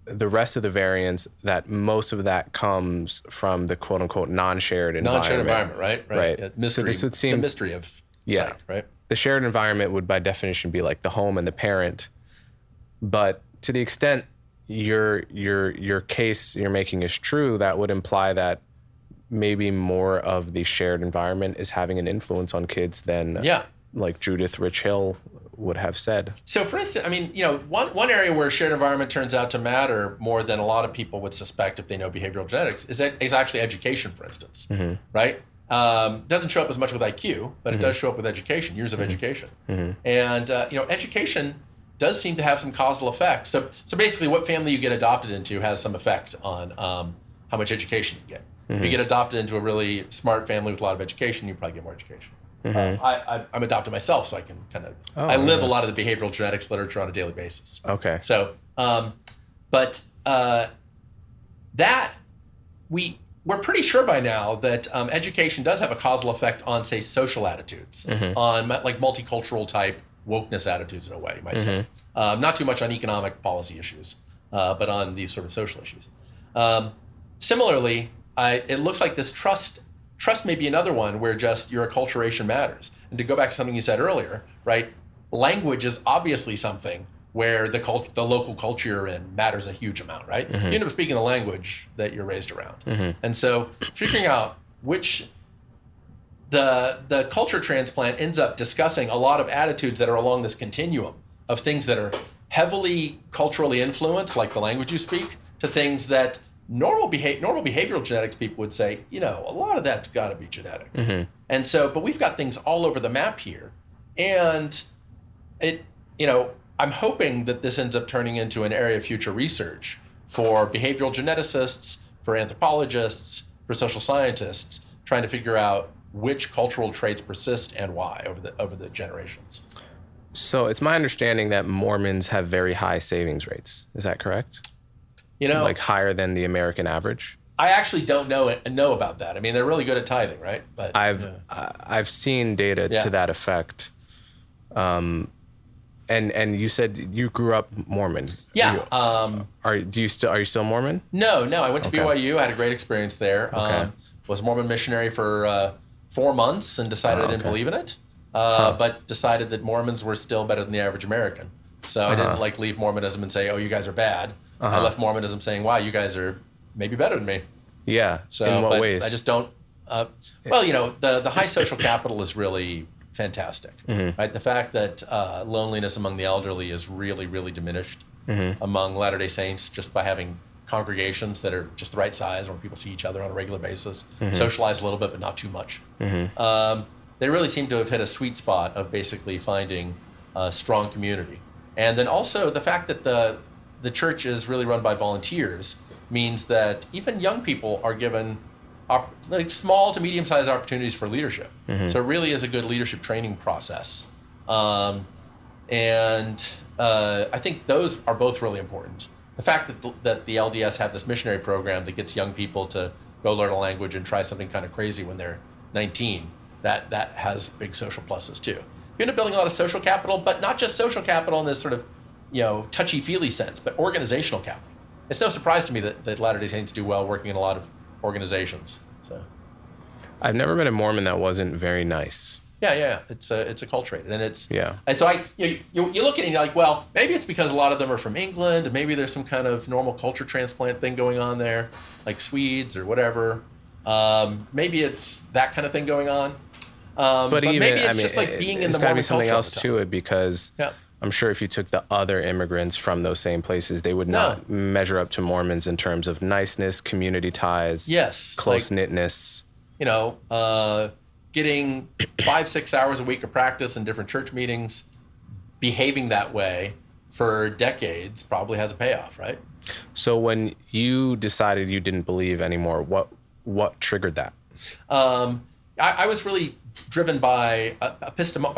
the rest of the variants, that most of that comes from the quote unquote non-shared environment. Non-shared environment, right? Right. Yeah, mystery, so this would seem, the mystery of psych, right? The shared environment would by definition be like the home and the parent. But to the extent your case you're making is true, that would imply that maybe more of the shared environment is having an influence on kids than like Judith Rich Hill would have said. So for instance, I mean, one area where shared environment turns out to matter more than a lot of people would suspect if they know behavioral genetics is actually education, for instance, right? Doesn't show up as much with IQ, but it does show up with education, years of education. And, education does seem to have some causal effects. So basically what family you get adopted into has some effect on how much education you get. If you get adopted into a really smart family with a lot of education, you probably get more education. I'm adopted myself, so I can kind of, I live a lot of the behavioral genetics literature on a daily basis. Okay. So, we're pretty sure by now that education does have a causal effect on, say, social attitudes, on like multicultural type wokeness attitudes in a way, you might say. Not too much on economic policy issues, but on these sort of social issues. Similarly, it looks like this trust may be another one where just your acculturation matters. And to go back to something you said earlier, right? Language is obviously something where the local culture you're in matters a huge amount, right? You end up speaking the language that you're raised around. And so figuring out which the culture transplant ends up discussing a lot of attitudes that are along this continuum of things that are heavily culturally influenced, like the language you speak, to things that normal behavioral genetics people would say, a lot of that's got to be genetic. And so, but we've got things all over the map here. And I'm hoping that this ends up turning into an area of future research for behavioral geneticists, for anthropologists, for social scientists, trying to figure out which cultural traits persist and why over the generations. So it's my understanding that Mormons have very high savings rates. Is that correct? Like higher than the American average? I actually don't know about that. I mean, they're really good at tithing, right? But I've seen data to that effect. And you said you grew up Mormon. Yeah. Are you still Mormon? No. I went to BYU. I had a great experience there. Was a Mormon missionary for 4 months and decided I didn't believe in it. But decided that Mormons were still better than the average American. So I didn't leave Mormonism and say, oh, you guys are bad. I left Mormonism saying, wow, you guys are maybe better than me. Yeah. So in what ways? I just don't. The high social capital is really fantastic, right? The fact that loneliness among the elderly is really, really diminished among Latter-day Saints just by having congregations that are just the right size where people see each other on a regular basis, socialize a little bit, but not too much. They really seem to have hit a sweet spot of basically finding a strong community. And then also the fact that the church is really run by volunteers means that even young people are given small to medium-sized opportunities for leadership. So it really is a good leadership training process. And I think those are both really important. The fact that the LDS have this missionary program that gets young people to go learn a language and try something kind of crazy when they're 19, that has big social pluses too. You end up building a lot of social capital, but not just social capital in this sort of, touchy-feely sense, but organizational capital. It's no surprise to me that Latter-day Saints do well working in a lot of organizations. So, I've never met a Mormon that wasn't very nice. Yeah. It's acculturated, and it's yeah. And so you look at it and you're like, well, maybe it's because a lot of them are from England, and maybe there's some kind of normal culture transplant thing going on there, like Swedes or whatever. Maybe it's that kind of thing going on. But even, maybe it's just like being in the Mormon culture. There's got to be something else to it, because yeah. I'm sure if you took the other immigrants from those same places, they would not measure up to Mormons in terms of niceness, community ties, yes, close-knitness. Getting 5-6 hours a week of practice in different church meetings, behaving that way for decades probably has a payoff, right? So when you decided you didn't believe anymore, what triggered that? I was really driven by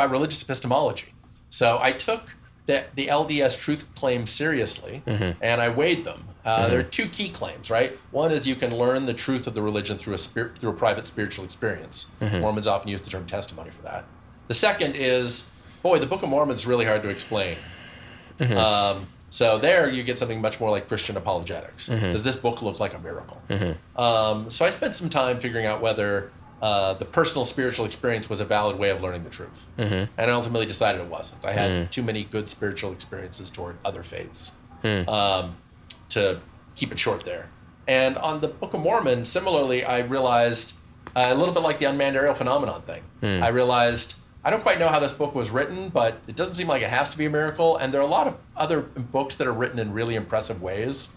religious epistemology. So I took the LDS truth claims seriously, and I weighed them. There are two key claims, right? One is you can learn the truth of the religion through a private spiritual experience. Mormons often use the term testimony for that. The second is, the Book of Mormon is really hard to explain. So there you get something much more like Christian apologetics. Does this book look like a miracle? So I spent some time figuring out whether the personal spiritual experience was a valid way of learning the truth. And I ultimately decided it wasn't. I had too many good spiritual experiences toward other faiths to keep it short there. And on the Book of Mormon, similarly, I realized a little bit like the unmanned aerial phenomenon thing. I realized I don't quite know how this book was written, but it doesn't seem like it has to be a miracle. And there are a lot of other books that are written in really impressive ways,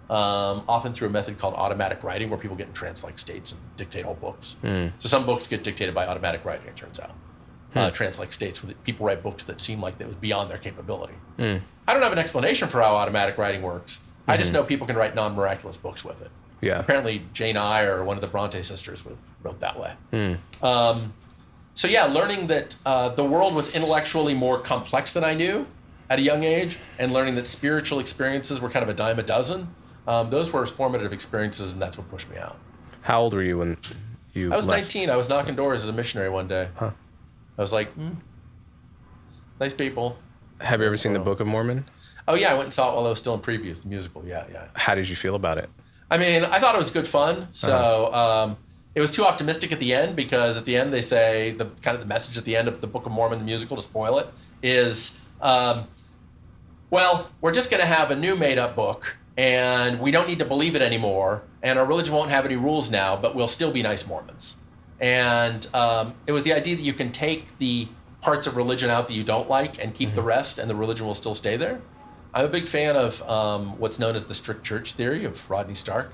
often through a method called automatic writing, where people get in trance-like states and dictate whole books. So some books get dictated by automatic writing, it turns out. Trance-like states where people write books that seem like it was beyond their capability. I don't have an explanation for how automatic writing works. I just know people can write non-miraculous books with it. Yeah. Apparently Jane Eyre or one of the Bronte sisters wrote that way. So yeah, learning that the world was intellectually more complex than I knew at a young age, and learning that spiritual experiences were kind of a dime a dozen, those were formative experiences, and that's what pushed me out. How old were you when you I was left? 19. I was knocking doors as a missionary one day. I was like, nice people. Have you ever seen the Book of Mormon? Oh yeah, I went and saw it while I was still in previews, the musical. Yeah. How did you feel about it? I mean, I thought it was good fun. So it was too optimistic at the end, because at the end they say the message at the end of the Book of Mormon, the musical, to spoil it, is, we're just going to have a new made-up book, and we don't need to believe it anymore, and our religion won't have any rules now, but we'll still be nice Mormons. And it was the idea that you can take the parts of religion out that you don't like and keep the rest, and the religion will still stay there. I'm a big fan of what's known as the strict church theory of Rodney Stark,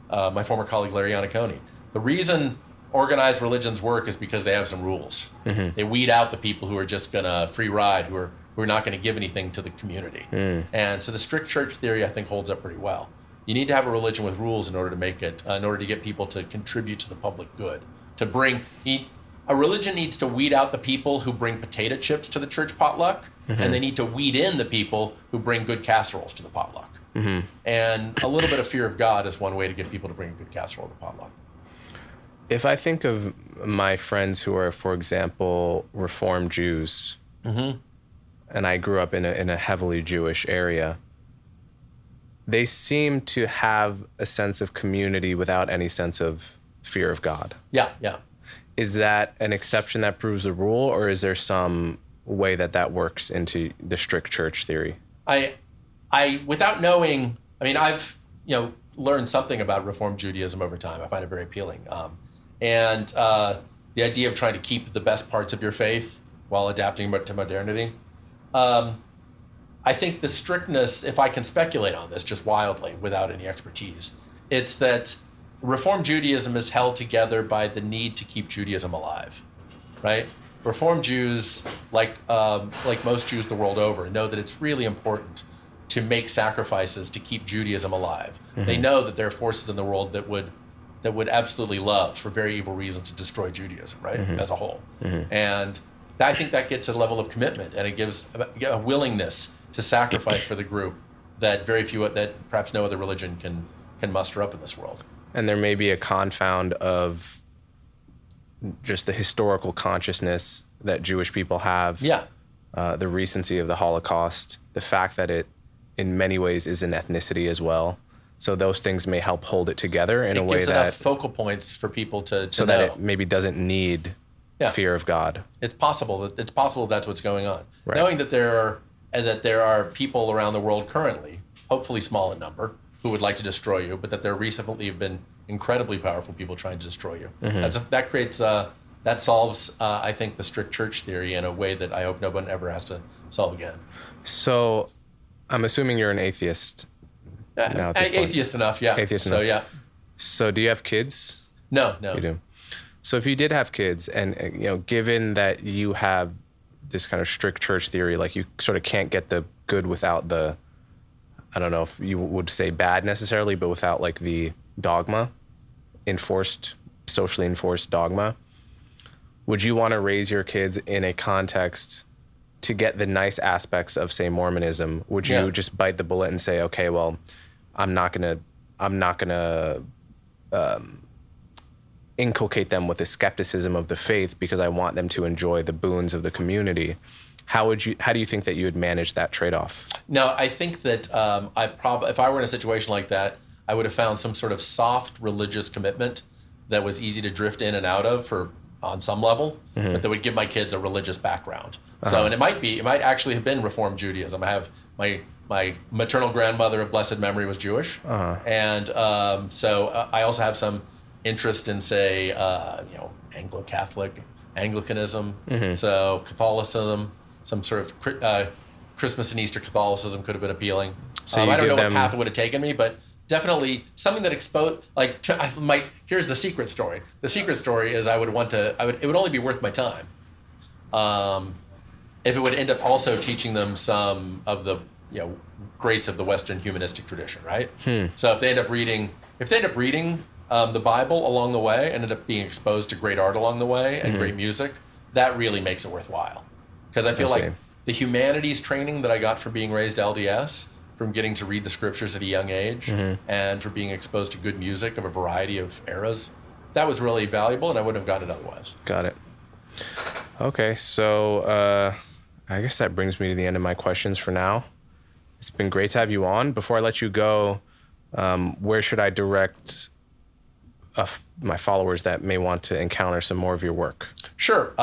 my former colleague Larry Iannacone. The reason organized religions work is because they have some rules. They weed out the people who are just gonna free ride, who are not gonna give anything to the community. And so the strict church theory, I think, holds up pretty well. You need to have a religion with rules in order to make it, in order to get people to contribute to the public good. A religion needs to weed out the people who bring potato chips to the church potluck, and they need to weed in the people who bring good casseroles to the potluck. And a little bit of fear of God is one way to get people to bring a good casserole to the potluck. If I think of my friends who are, for example, Reformed Jews, and I grew up in a heavily Jewish area, they seem to have a sense of community without any sense of fear of God. Yeah. Is that an exception that proves the rule, or is there some way that works into the strict church theory? I without knowing, I've learned something about Reformed Judaism over time. I find it very appealing. And the idea of trying to keep the best parts of your faith while adapting to modernity. I think the strictness, if I can speculate on this just wildly without any expertise, it's that Reformed Judaism is held together by the need to keep Judaism alive, right? Reformed Jews, like most Jews the world over, know that it's really important to make sacrifices to keep Judaism alive. They know that there are forces in the world that would absolutely love, for very evil reasons, to destroy Judaism, right, as a whole. And I think that gets a level of commitment, and it gives a willingness to sacrifice for the group that very few, that perhaps no other religion can muster up in this world. And there may be a confound of just the historical consciousness that Jewish people have. Yeah. The recency of the Holocaust, the fact that it in many ways is an ethnicity as well. So those things may help hold it together in a way that... It gives enough focal points for people to so know. that it maybe doesn't need fear of God. It's possible that's what's going on. Right. Knowing that there are people around the world currently, hopefully small in number, who would like to destroy you, but that there recently have been incredibly powerful people trying to destroy you. Mm-hmm. That solves, I think, the strict church theory in a way that I hope no one ever has to solve again. So I'm assuming you're an atheist now at this point. Atheist enough, yeah. Atheist so, enough. yeah. So do you have kids? No. You do. So if you did have kids, and given that you have this kind of strict church theory, like you sort of can't get the good without the, I don't know if you would say bad necessarily, but without like the dogma, socially enforced dogma, would you want to raise your kids in a context to get the nice aspects of, say, Mormonism? Would you just bite the bullet and say, okay, well, I'm not gonna inculcate them with the skepticism of the faith because I want them to enjoy the boons of the community? How do you think that you would manage that trade-off? No, I think that if I were in a situation like that, I would have found some sort of soft religious commitment that was easy to drift in and out of on some level, but that would give my kids a religious background. So, and it might actually have been Reformed Judaism. I have my maternal grandmother of blessed memory was Jewish, and so I also have some interest in, say, Anglo-Catholic, Anglicanism, so Catholicism, some sort of Christmas and Easter Catholicism could have been appealing. So I don't know what path it would have taken me, but definitely something that exposed, here's the secret story. The secret story is it would only be worth my time if it would end up also teaching them some of the greats of the Western humanistic tradition, right? So if they end up reading the Bible along the way, and end up being exposed to great art along the way and great music, that really makes it worthwhile. Because I feel like the humanities training that I got from being raised LDS, from getting to read the scriptures at a young age, and for being exposed to good music of a variety of eras, that was really valuable, and I wouldn't have gotten it otherwise. Got it. Okay, so I guess that brings me to the end of my questions for now. It's been great to have you on. Before I let you go, where should I direct my followers that may want to encounter some more of your work? Sure.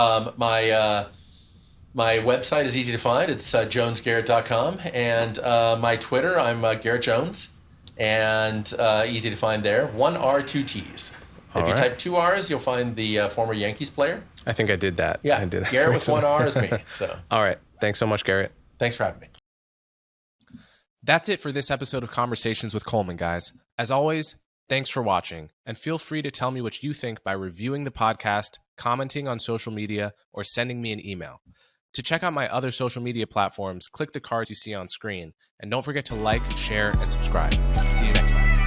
My website is easy to find. It's jonesgarrett.com. And my Twitter, I'm Garett Jones. And easy to find there. 1 R, 2 T's. If you type 2 R's, you'll find the former Yankees player. I think I did that. Yeah, I did that. Garrett with 1 R is me. So. All right. Thanks so much, Garett. Thanks for having me. That's it for this episode of Conversations with Coleman, guys. As always, thanks for watching, and feel free to tell me what you think by reviewing the podcast, commenting on social media, or sending me an email. To check out my other social media platforms, click the cards you see on screen, and don't forget to like, share, and subscribe. See you next time.